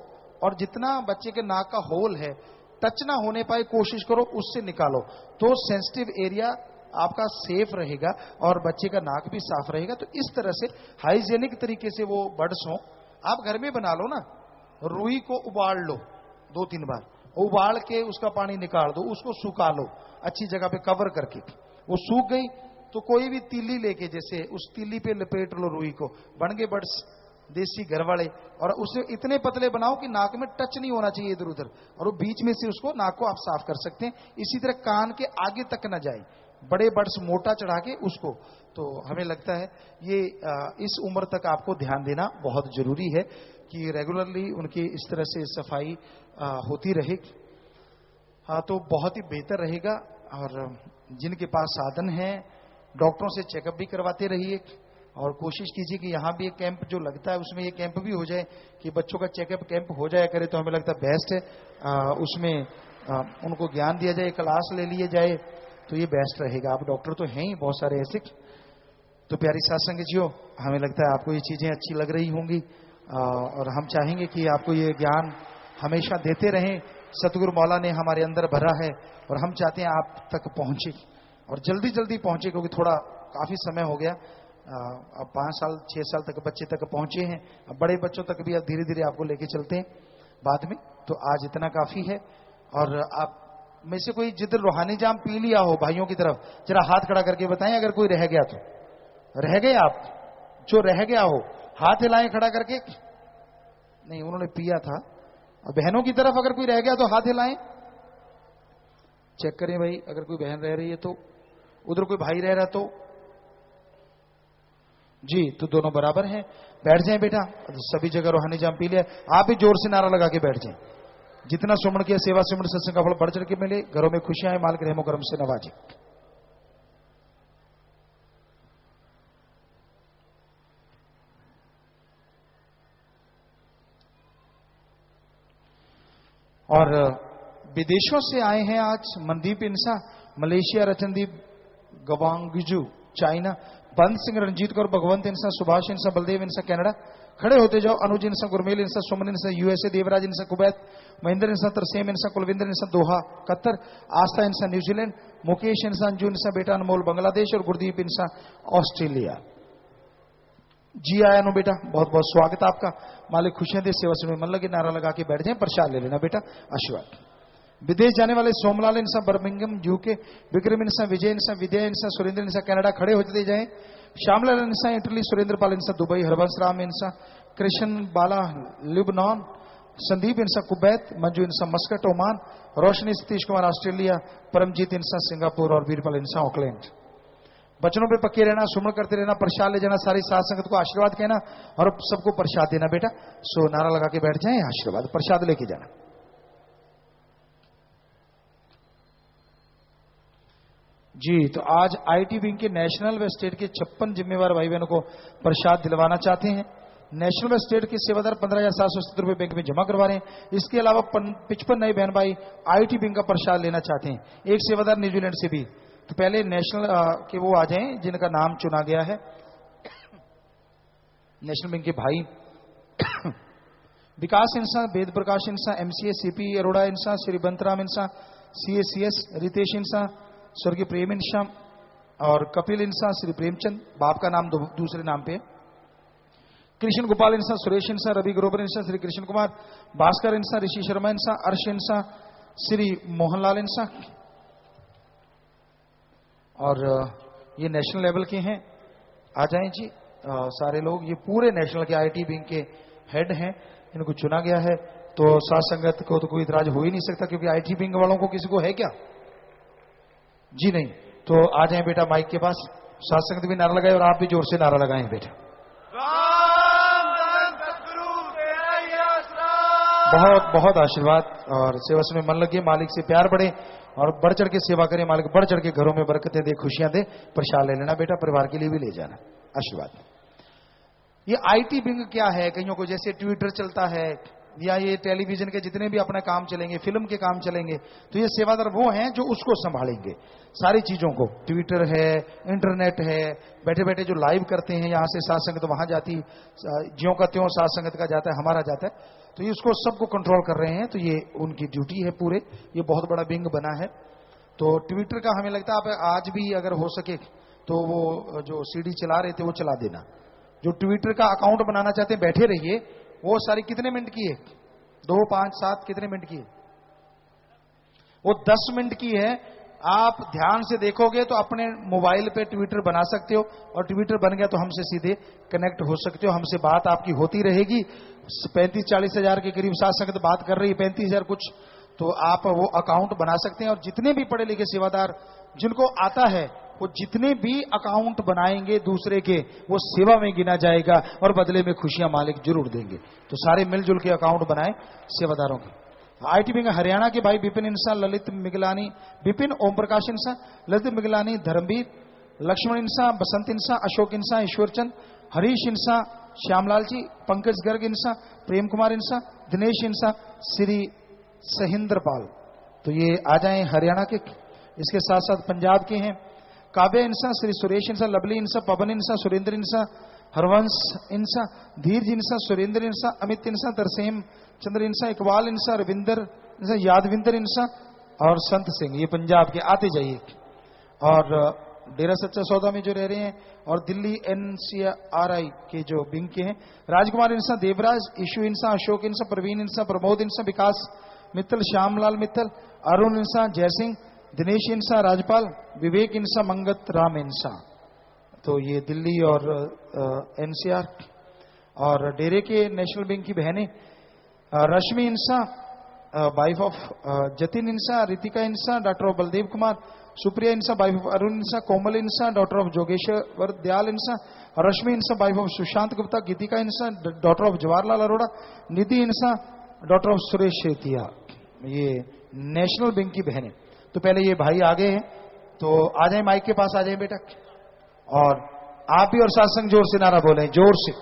और जितना बच्चे के नाक का होल है टच ना होने पाए कोशिश करो, उससे निकालो, तो सेंसिटिव एरिया आपका सेफ रहेगा और बच्चे का नाक भी साफ रहेगा। तो इस तरह से हाइजेनिक तरीके से वो बर्ड्स हो। आप घर में बना लो ना, रुई को उबाल लो 2-3 बार, उबाल के उसका पानी निकाल दो, उसको सुखा लो अच्छी जगह पे कवर करके, वो सूख गई तो कोई भी तीली लेके, जैसे उस तीली पे लपेट लो रुई को, बन गए बर्ड्स। देसी घर वाले, और उसे इतने पतले बनाओ कि नाक में टच नहीं होना चाहिए इधर उधर, और वो बीच में से उसको नाक को आप साफ कर सकते हैं। इसी तरह कान के आगे तक न जाए, बड़े बड्स मोटा चढ़ा के उसको। तो हमें लगता है ये इस उम्र तक आपको ध्यान देना बहुत जरूरी है कि रेगुलरली उनकी इस तरह से सफाई होती रहे। तो बहुत ही बेहतर रहेगा। और जिनके पास साधन है, डॉक्टरों से चेकअप भी करवाते रहिए, और कोशिश कीजिए कि यहाँ भी एक कैंप जो लगता है उसमें ये कैंप भी हो जाए कि बच्चों का चेकअप कैंप हो जाया करे, तो हमें लगता है बेस्ट है। उसमें उनको ज्ञान दिया जाए, क्लास ले लिए जाए, तो ये बेस्ट रहेगा। आप डॉक्टर तो हैं ही बहुत सारे ऐसे। तो प्यारी साथ संगतियों, हमें लगता है आपको ये चीजें अच्छी लग रही होंगी, और हम चाहेंगे कि आपको ये ज्ञान हमेशा देते रहें। सतगुरु मौला ने हमारे अंदर भरा है, और हम चाहते हैं आप तक पहुंचे, और जल्दी जल्दी पहुंचे, क्योंकि थोड़ा काफी समय हो गया। अब 5 साल 6 साल तक बच्चे तक पहुंचे हैं, अब बड़े बच्चों तक भी अब धीरे धीरे आपको लेके चलते हैं बाद में। तो आज इतना काफी है। और आप में से कोई जिधर रूहानी जाम पी लिया हो भाइयों की तरफ, जरा हाथ खड़ा करके बताएं। अगर कोई रह गया तो, रह गए आप जो रह गया हो, हाथ हिलाएं खड़ा करके। नहीं, उन्होंने पिया था। और बहनों की तरफ अगर कोई रह गया तो हाथ हिलाएं, चेक करें भाई। अगर कोई बहन रह रही है तो, उधर कोई भाई रह रहा तो जी, तो दोनों बराबर हैं। बैठ जाएं बेटा, सभी जगह रूहानी जाम पी लिया। आप भी जोर से नारा लगा के बैठ जाएं। जितना सुमन किया, सेवा सुमन सत्संग का फल बढ़ चढ़ के मिले, घरों में खुशियां आए, मालिक रहमो करम से नवाजे। और विदेशों से आए हैं आज मनदीप इंसा, मलेशिया रचनदीप गवांगजू चाइना, बंद सिंह रंजीत कौर भगवंत इंसा, सुभाष इंसा, बलदेव इंसा कनाडा। खड़े होते जाओ। अनुज इंसा, गुरमेल इंसा, सुमन इंसा यूएसए, देवराज इंसा कुवैत, महेंद्र इंसा तरसेम इंसा, कुलविंदर इंसा दोहा कतर, आस्था इंसा न्यूजीलैंड, मुकेश इंसा अंजू इंसा बेटा अनमोल बांग्लादेश, और गुरदीप इंसा ऑस्ट्रेलिया। जी आया नो बेटा, बहुत बहुत स्वागत आपका। मालिक खुशियां दे, सेवा सुन में मन लगे, नारा लगा के बैठ जाए, प्रसाद ले लेना बेटा, आशीर्वाद। विदेश जाने वाले सोमलाल इंसा बर्मिंगम यूके, विक्रम इंसा, विजय इंसा, विद्या इंसा, सुरेंद्र इंसा कनाडा। खड़े होते जाएं। श्यामलाल इंसा इटली, सुरेंद्र पाल इंसा दुबई, हरबंस राम इंसा कृष्ण बाला लिबनान, संदीप इंसा कुवैत, मंजू इंसा मस्कट ओमान, रोशनी सतीश कुमार ऑस्ट्रेलिया, परमजीत इंसा सिंगापुर, और वीरपाल इंसा ऑकलैंड। बचनों पे पक्के रहना, सुमन करते रहना, प्रसाद ले जाना, सारी साथ संगत को आशीर्वाद कहना, और सबको प्रसाद देना बेटा। सो नारा लगा के बैठ जाएं, आशीर्वाद प्रसाद लेके जाना। जी, तो आज आईटी विंग के नेशनल व स्टेट के 56 जिम्मेवार भाई बहनों को प्रसाद दिलवाना चाहते हैं। नेशनल व स्टेट के सेवादार 15,770 रुपए बैंक में जमा करवा रहे हैं। इसके अलावा 55 नए बहन भाई आईटी विंग का प्रसाद लेना चाहते हैं। एक सेवादार न्यूजीलैंड से भी। तो पहले नेशनल के वो आ जाएं जिनका नाम चुना गया है। नेशनल बैंक के भाई विकास इंसा, वेद प्रकाश इंसा, एमसीए, सीपी अरोड़ा इंसा, श्री बंतराम इंसा, सीएसीएस, रितेश इंसा, स्वर्गीय प्रेम इंसा, और कपिल इंसा, श्री प्रेमचंद, बाप का नाम दूसरे नाम पे, कृष्ण गोपाल इंसा, सुरेश इंसा, रवि ग्रोवर इंसा, श्री कृष्ण कुमार, भास्कर इंसा, ऋषि शर्मा इंसा, अर्श इंसा, श्री मोहनलाल इंसा। और ये नेशनल लेवल के हैं। आ जाएं जी सारे लोग। ये पूरे नेशनल के आईटी विंग के हेड हैं, इनको चुना गया है। तो साथ संगत को तो कोई इतराज हो ही नहीं सकता, क्योंकि आईटी विंग वालों को किसी को है क्या? जी नहीं। तो आ जाएं बेटा माइक के पास। साथ संगत भी नारा लगाए, और आप भी जोर से नारा लगाएं बेटा। बहुत बहुत आशीर्वाद, और सेवा में मन लगे, मालिक से प्यार बढ़े, और बढ़ चढ़ के सेवा करें। मालिक बढ़ चढ़ के घरों में बरकतें दे, खुशियां दे। प्रसाद ले लेना बेटा, परिवार के लिए भी ले जाना, आशीर्वाद। ये आईटी विंग क्या है? कईयों को जैसे ट्विटर चलता है, या ये टेलीविजन के जितने भी अपने काम चलेंगे, फिल्म के काम चलेंगे, तो ये सेवादार वो हैं जो उसको संभालेंगे सारी चीजों को। ट्विटर है, इंटरनेट है, बैठे बैठे जो लाइव करते हैं, यहां से साथ संगत वहां जाती, ज्यों का त्यों साथ संगत का जाता है, हमारा जाता है। तो ये उसको सबको कंट्रोल कर रहे हैं। तो ये उनकी ड्यूटी है पूरे। ये बहुत बड़ा विंग बना है। तो ट्विटर का हमें लगता है आप आज भी अगर हो सके तो वो जो सीडी चला रहे थे वो चला देना। जो ट्विटर का अकाउंट बनाना चाहते हैं बैठे रहिए। वो सारी कितने मिनट की है? 2, 5, 7 कितने मिनट की है? वो 10 मिनट की है। आप ध्यान से देखोगे तो अपने मोबाइल पे ट्विटर बना सकते हो, और ट्विटर बन गया तो हमसे सीधे कनेक्ट हो सकते हो, हमसे बात आपकी होती रहेगी। 35-40 हजार के करीब साथ संगत बात कर रही है, 35,000 कुछ, तो आप वो अकाउंट बना सकते हैं। और जितने भी पढ़े लिखे सेवादार जिनको आता है, वो जितने भी अकाउंट बनाएंगे दूसरे के, वो सेवा में गिना जाएगा और बदले में खुशियां मालिक जरूर देंगे। तो सारे मिलजुल के अकाउंट बनाए सेवादारों के। आईटीबी में हरियाणा के भाई विपिन इंसान, ललित मिगलानी, विपिन ओम प्रकाश इंसान, ललित मिगलानी, धर्मवीर, लक्ष्मण इंसान, बसंत इंसान, अशोक इंसान, ईश्वरचंद, हरीश इंसान, श्यामलाल जी, पंकज गर्ग इंसान, प्रेम कुमार इंसान, दिनेश इंसान, श्री सहिंद्र पाल। तो ये आ जाए हरियाणा के। इसके साथ साथ पंजाब के हैं काव्य इंसान, श्री सुरेश इंसान, लवली इंसान, पवन इंसान, सुरेंद्र इंसान, हरवंश इंसान, धीरज इंसान, सुरेंद्र इंसान, अमित इंसान, तरसेम चंद्र इंसान, इकबाल इंसान, रविंदर इंसान, यादविंदर इंसान और संत सिंह। ये पंजाब के आते जाइए। और डेरा सच्चा सौदा में जो रह रहे हैं, और दिल्ली NCRI के जो विंग के हैं, राजकुमार इंसान, देवराज, ईशु इंसान, अशोक इंसान, प्रवीण इंसान, प्रमोद इंसान, विकास मित्तल, श्यामलाल मित्तल, अरुण इंसान, जयसिंह, दिनेश इंसान, राजपाल, विवेक इंसान, मंगत राम इंसान। तो ये दिल्ली और NCR। और डेरे के नेशनल बैंक की बहनें, रश्मि इंसान, वाइफ ऑफ जतिन इंसान, रितिका इंसान, डॉक्टर ऑफ बलदेव कुमार, सुप्रिया इंसान, वाइफ ऑफ अरुण इंसान, कोमल इंसान, डॉक्टर ऑफ जोगेश्वर दयाल इंसान, रश्मि इंसान, वाइफ ऑफ सुशांत गुप्ता, गीतिका इंसान, डॉक्टर ऑफ जवाहरलाल अरोड़ा, निधि इंसान, डॉक्टर ऑफ सुरेश शेतिया। ये नेशनल बैंक की बहनें। तो पहले ये भाई आगे हैं, तो आ जाए, माइक के पास आ जाए बेटा। और आप भी और सत्संग जोर से नारा बोलें, जोर से।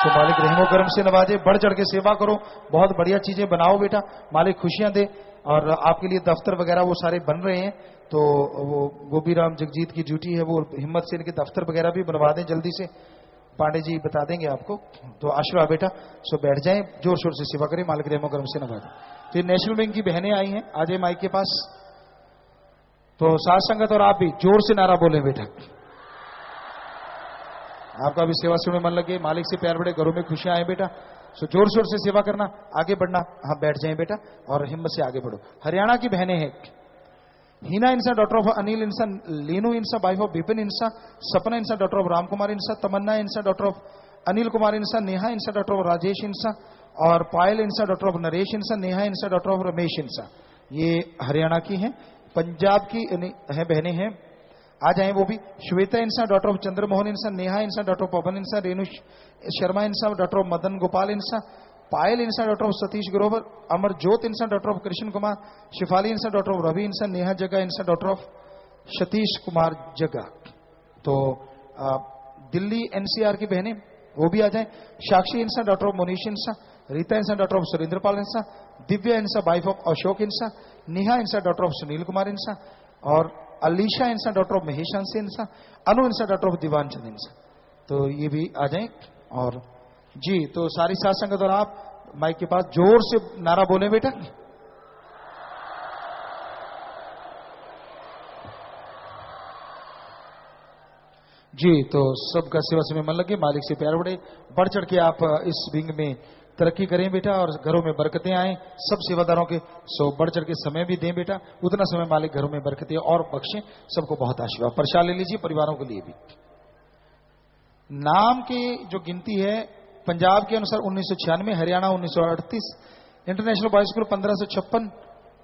तो मालिक रहमो करम से नवाजे, बढ़ चढ़ के सेवा करो, बहुत बढ़िया चीजें बनाओ बेटा, मालिक खुशियां दे। और आपके लिए दफ्तर वगैरह वो सारे बन रहे हैं, तो वो गोपीराम जगजीत की ड्यूटी है, वो हिम्मत से इनके दफ्तर वगैरह भी बनवा दें जल्दी से, पांडे जी बता देंगे आपको। तो आशीर्वाद बेटा, सो बैठ जाएं, जोर शोर से सेवा करें, मालिक रहमो करम से नवाजे। तो ये नेशनल बैंक की बहनें आई हैं, आ जाए माइक के पास। तो साथ संगत और आप भी जोर से नारा बोले बेटा। आपका भी सेवा से में मन लगे, मालिक से प्यार बढ़े, घरों में खुशियां आए बेटा। सो जोर शोर से सेवा करना, आगे बढ़ना। हाँ बैठ जाएं बेटा और हिम्मत से आगे बढ़ो। हरियाणा की बहनें हैं, हीना इंसान, डॉक्टर ऑफ अनिल इंसान, लीनू इंसान, वाइफ ऑफ विपिन इंसान, सपना इंसान, डॉक्टर ऑफ राम कुमार इंसान, तमन्ना इंसान, डॉक्टर ऑफ अनिल कुमार इंसान, नेहा इंसान, डॉक्टर ऑफ राजेश इंसान, और पायल इंसान, डॉक्टर ऑफ नरेश इंसान, नेहा इंसान, डॉक्टर ऑफ रमेश इंसान। ये हरियाणा की हैं। पंजाब की है बहनें हैं, आ जाएं वो भी। श्वेता इंसान, डॉक्टर ऑफ चंद्रमोहन इंसान, नेहा इंसान, डॉक्टर ऑफ पवन इंसान, रेणु शर्मा इंसान, डॉक्टर ऑफ मदन गोपाल इंसान, पायल इंसान, डॉक्टर ऑफ सतीश ग्रोवर, अमरजोत इंसान, डॉक्टर ऑफ कृष्ण कुमार, शिफाली इंसान, डॉक्टर ऑफ रवि इंसान, नेहा जगा इंसान, डॉक्टर ऑफ सतीश कुमार जगा। तो दिल्ली NCR की बहनें वो भी आ जाएं। साक्षी इंसान, डॉक्टर ऑफ मोनीश इंसान, रीता इंसान, डॉक्टर ऑफ सुरेंद्रपाल इंसान, दिव्या इंसान, वाइफ ऑफ अशोक इंसान, नेहा इंसान, डॉक्टर ऑफ सुनील कुमार इंसान, और अलीशा इंसान, डॉक्टर ऑफ महेश इंसान, अनु इंसान, डॉक्टर ऑफ दीवान चंद इंसान। तो ये भी आ जाएं। और जी, तो सारी साथ संगत और आप माइक के पास जोर से नारा बोले बेटा। जी, तो सबका सेवा से में मन लगे, मालिक से प्यार बढ़े, बढ़ चढ़ के आप इस विंग में तरक्की करें बेटा, और घरों में बरकतें आए सब सेवादारों के। सो बढ़ चढ़ के समय भी दें बेटा, उतना समय मालिक घरों में बरकतें और बख्शें, सबको बहुत आशीर्वाद। प्रसाद ले लीजिए परिवारों के लिए भी। नाम की जो गिनती है पंजाब के अनुसार 1996, हरियाणा 1938, इंटरनेशनल बॉयज स्कूल 1556,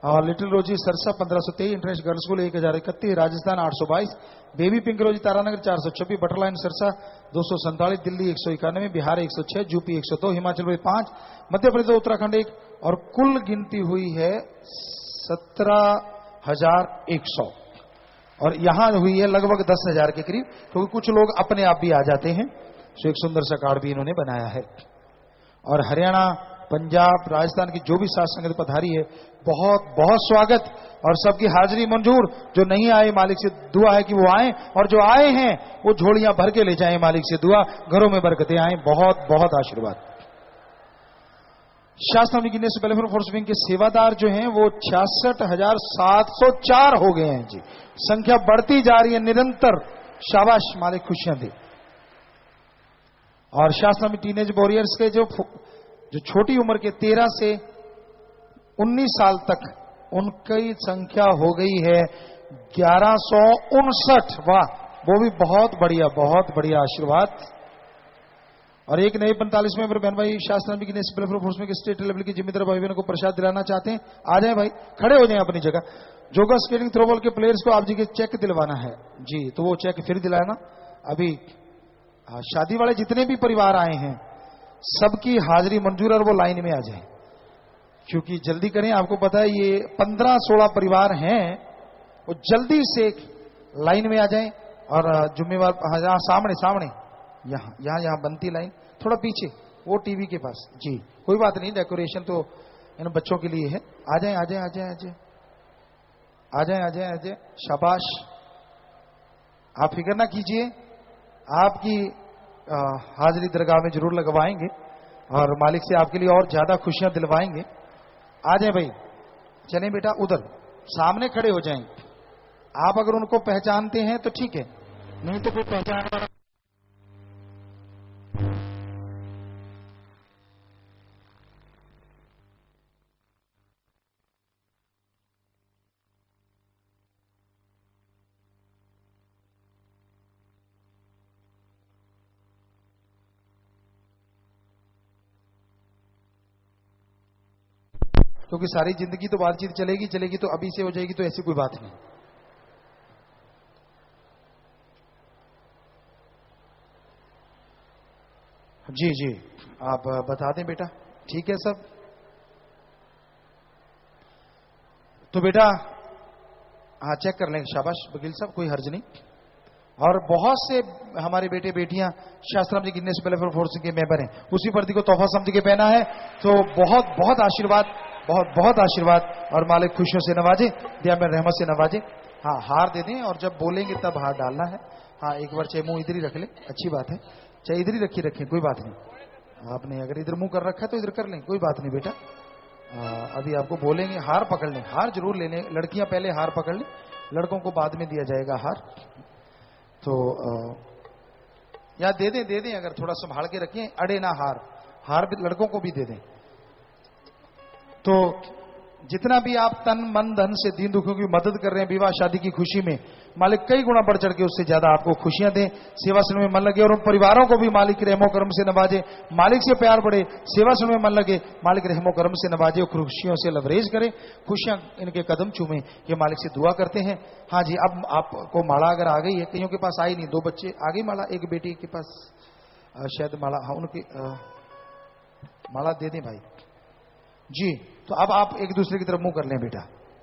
और little Rosy Sirsa 1523, international girls school 1031, Rajasthan 822, baby pink Rosy Taranagar 426, butterline Sirsa 247, Delhi 191, Bihar 106, UP 102, Himachal Pradesh 5, Madhya Pradesh Uttarakhand 1, और कुल गिनती हुई है 17,100, और यहां हुई है लगभग 10,000 के करीब, क्योंकि कुछ लोग अपने आप भी आ जाते हैं। सो एक सुंदर सा कार्ड भी इन्होंने बनाया है। और हरियाणा, पंजाब, राजस्थान की जो भी साथ संगत पधारी है, बहुत बहुत स्वागत, और सबकी हाजिरी मंजूर। जो नहीं आए, मालिक से दुआ है कि वो आए, और जो आए हैं वो झोलियां भर के ले जाएं, मालिक से दुआ, घरों में बरकतें आए। बहुत बहुत आशीर्वाद। शास्त्र में गिनेस वेलफेयर फोर्स विंग के सेवादार जो हैं वो 66,704 हो गए हैं जी। संख्या बढ़ती जा रही है निरंतर। शाबाश, मालिक खुशियां दे। और शास्त्र में टीनेज वॉरियर्स के जो छोटी उम्र के 13 से 19 साल तक उनकी संख्या हो गई है 1159। वाह, वो भी बहुत बढ़िया आशीर्वाद। और एक नए 45 में बहन भाई शास्त्र की फोर्स में स्टेट लेवल की जिम्मेदार भाई बहनों को प्रसाद दिलाना चाहते हैं। आ जाए भाई, खड़े हो जाए अपनी जगह। जोगा स्केटिंग थ्रोबॉल के प्लेयर्स को आप जी के चेक दिलवाना है जी, तो वो चेक फिर दिलाना। अभी शादी वाले जितने भी परिवार आए हैं सबकी हाजिरी मंजूर और वो लाइन में आ जाए, क्योंकि जल्दी करें। आपको पता है ये 15-16 परिवार हैं, वो जल्दी से लाइन में आ जाएं। और जुम्मेवार सामने यहां बनती लाइन, थोड़ा पीछे वो टीवी के पास जी। कोई बात नहीं, डेकोरेशन तो इन बच्चों के लिए है। आ जाए। शाबाश। आप फिक्र ना कीजिए, आपकी हाजिरी दरगाह में जरूर लगवाएंगे और मालिक से आपके लिए और ज्यादा खुशियां दिलवाएंगे। आ जाए भाई, चलें बेटा, उधर सामने खड़े हो जाएं। आप अगर उनको पहचानते हैं तो ठीक है, नहीं तो कोई पहचान वाला। क्योंकि सारी जिंदगी तो बातचीत चलेगी तो अभी से हो जाएगी, तो ऐसी कोई बात नहीं। जी आप बता दें बेटा, ठीक है सब। तो बेटा हाँ, चेक कर लेंगे। शाबाश वकील साहब, कोई हर्ज नहीं। और बहुत से हमारे बेटे बेटियां शास्त्रम जी गिनेस वेलफेयर फोर्स के मेंबर हैं, उसी वर्दी को तोहफा समझ के पहना है। तो बहुत आशीर्वाद, बहुत आशीर्वाद। और मालिक खुशियों से नवाजे, दिया में रहमत से नवाजे। हाँ, हार दे दें और जब बोलेंगे तब हार डालना है। हाँ, एक बार चाहे मुंह इधर ही रख ले, अच्छी बात है। चाहे इधर ही रखें, कोई बात नहीं। आपने अगर इधर मुंह कर रखा है तो इधर कर लें, कोई बात नहीं बेटा। अभी आपको बोलेंगे, हार पकड़ लें, हार जरूर ले लें। लड़कियां पहले हार पकड़ लें, लड़कों को बाद में दिया जाएगा हार। तो या दे दें, अगर थोड़ा संभाल के रखें, अड़े ना हार भी लड़कों को भी दे दें। तो जितना भी आप तन मन धन से दीन दुखियों की मदद कर रहे हैं विवाह शादी की खुशी में, मालिक कई गुना बढ़ चढ़ के उससे ज्यादा आपको खुशियां दें, सेवा सुन में मन लगे। और उन परिवारों को भी मालिक रहमो करम से नवाजे, मालिक से प्यार बढ़े, सेवा सुन में मन लगे, मालिक रहमो करम से नवाजे, खुशियों से लवरेज करे, खुशियां इनके कदम चूमे, ये मालिक से दुआ करते हैं। हाँ जी, अब आपको माला अगर आ गई है, कईयों के पास आई नहीं, 2 बच्चे आ गई माला, एक बेटी के पास शायद माला, हाँ उनकी माला दे दें भाई जी। तो अब आप एक दूसरे की तरफ मुंह कर लें बेटा,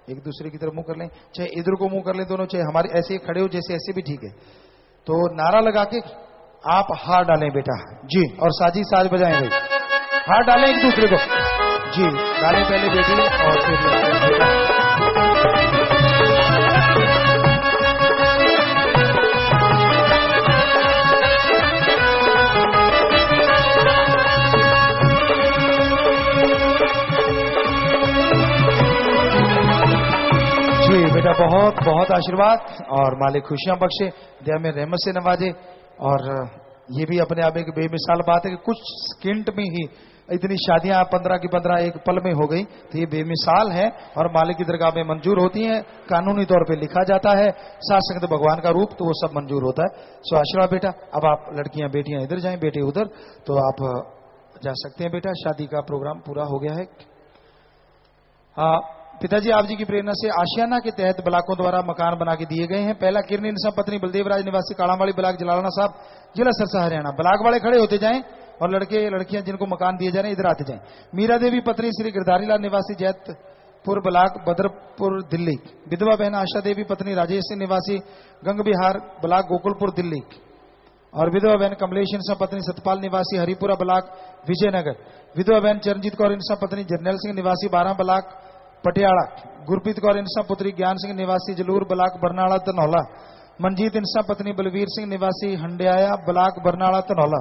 एक दूसरे की तरफ मुंह कर लें, चाहे इधर को मुंह कर लें दोनों, चाहे हमारे ऐसे खड़े हो जैसे, ऐसे भी ठीक है। तो नारा लगा के आप हार डालें बेटा जी, और साजी साज बजाएं भाई, हार डालें एक दूसरे को जी। डालें पहले बेटी और फिर बेटा। बहुत आशीर्वाद और मालिक खुशियां बख्शे, दया में रहमत से नवाजे। और ये भी अपने आप एक बेमिसाल बात है कि कुछ सेकंड में ही इतनी शादियां 15 की 15 एक पल में हो गई, तो ये बेमिसाल है और मालिक की दरगाह में मंजूर होती हैं, कानूनी तौर पे लिखा जाता है। साथ संगत भगवान का रूप, तो वो सब मंजूर होता है। सो आशीर्वाद बेटा। अब आप लड़कियां बेटियां इधर जाएं, बेटे उधर, तो आप जा सकते हैं बेटा। शादी का प्रोग्राम पूरा हो गया है। पिताजी आप जी की प्रेरणा से आशियाना के तहत ब्लॉकों द्वारा मकान बना के दिए गए हैं। पहला किरनी इंसान पत्नी बलदेव राज निवासी काड़ावाली ब्लॉक जलालाना साहब, जिला सिरसा हरियाणा। ब्लॉक वाले खड़े होते जाएं और लड़के लड़कियां जिनको मकान दिए जा रहे हैं इधर आते जाएं। मीरा देवी पत्नी श्री गिरधारी लाल निवासी जैतपुर ब्लॉक बदरपुर दिल्ली। विधवा बहन आशा देवी पत्नी राजेश सिंह निवासी गंग बिहार ब्लॉक गोकुलपुर दिल्ली। और विधवा बहन कमलेश इंसा पत्नी सतपाल निवासी हरिपुरा ब्लॉक विजयनगर। विधवा बहन चरणजीत कौर इंसा पत्नी जरनैल सिंह निवासी 12 ब्लॉक पटियाला। गुरप्रीत कौर इंसा पुत्री ज्ञान सिंह निवासी जलूर ब्लॉक बरनाला तनौला। मनजीत इंसा पत्नी बलवीर सिंह निवासी हंडियाया ब्लॉक बरनाला तनौला।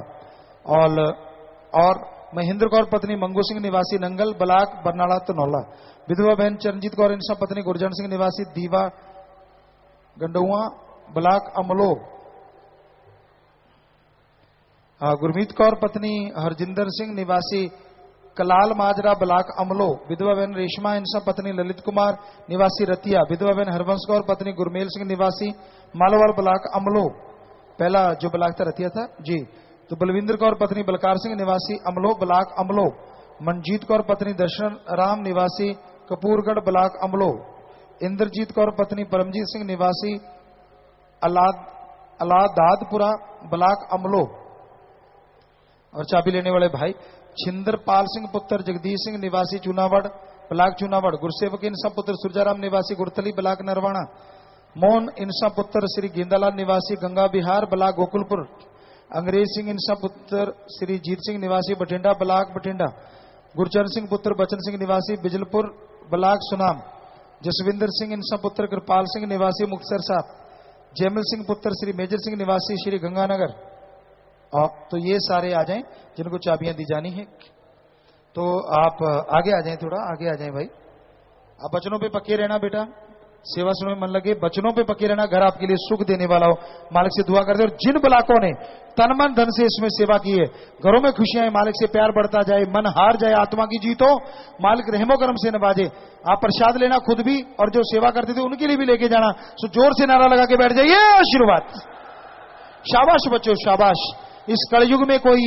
और महेंद्र कौर पत्नी मंगू सिंह निवासी नंगल ब्लॉक बरनाला तनौला। विधवा बहन चरणजीत कौर इंसा पत्नी गुरजन सिंह निवासी दीवा गंडुआ ब्लॉक अमलो। गुरमीत कौर पत्नी हरजिंदर सिंह निवासी कलाल माजरा ब्लाक अमलो विधवा बहन रेशमा इंसा पत्नी ललित कुमार निवासी रतिया, विधवा बहन हरवंश कौर पत्नी गुरमेल सिंह निवासी मालवाल ब्लाक अमलो, पहला जो ब्लाक था रतिया था जी। तो बलविंदर कौर पत्नी बलकार सिंह निवासी अमलो ब्लाक अमलो, मनजीत कौर पत्नी दर्शन राम निवासी कपूरगढ़ ब्लाक अमलो, इंद्रजीत कौर पत्नी परमजीत सिंह निवासी अलादादपुरा ब्लाक अमलो। और चाबी लेने वाले भाई छिंदरपाल सिंह पुत्र जगदीश सिंह निवासी चूनावड़ ब्लाक चूनावड़, गुरसेवक इंसा पुत्र सुरजाराम निवासी गुरतली ब्लाक नरवाणा, मोहन इंसा पुत्र श्री गेंदालाल निवासी गंगा बिहार ब्लाक गोकुलपुर, अंग्रेज सिंह इंसा पुत्र श्री जीत सिंह निवासी बठिंडा ब्लाक बठिंडा, गुरचरण सिंह पुत्र बचन सिंह निवासी बिजलपुर ब्लाक सुनाम, जसविंदर सिंह इंसा पुत्र कृपाल सिंह निवासी मुक्तसर साहब, जयमल सिंह पुत्र श्री मेजर सिंह निवासी श्री गंगानगर। तो ये सारे आ जाएं जिनको चाबियां दी जानी है। तो आप आगे आ जाएं, थोड़ा आगे आ जाएं भाई। आप बचनों पे पक्के रहना बेटा, सेवा सुनने में मन लगे, बचनों पे पक्के रहना, घर आपके लिए सुख देने वाला हो। मालिक से दुआ करते। और जिन ब्लाकों ने तन मन धन से इसमें सेवा की है, घरों में खुशियां, मालिक से प्यार बढ़ता जाए, मन हार जाए, आत्मा की जीत हो, मालिक रहमो करम से नवाजे। आप प्रसाद लेना खुद भी, और जो सेवा करते थे उनके लिए भी लेके जाना। सो जोर से नारा लगा के बैठ जाइए, आशीर्वाद। शाबाश बच्चों शाबाश। इस कलयुग में कोई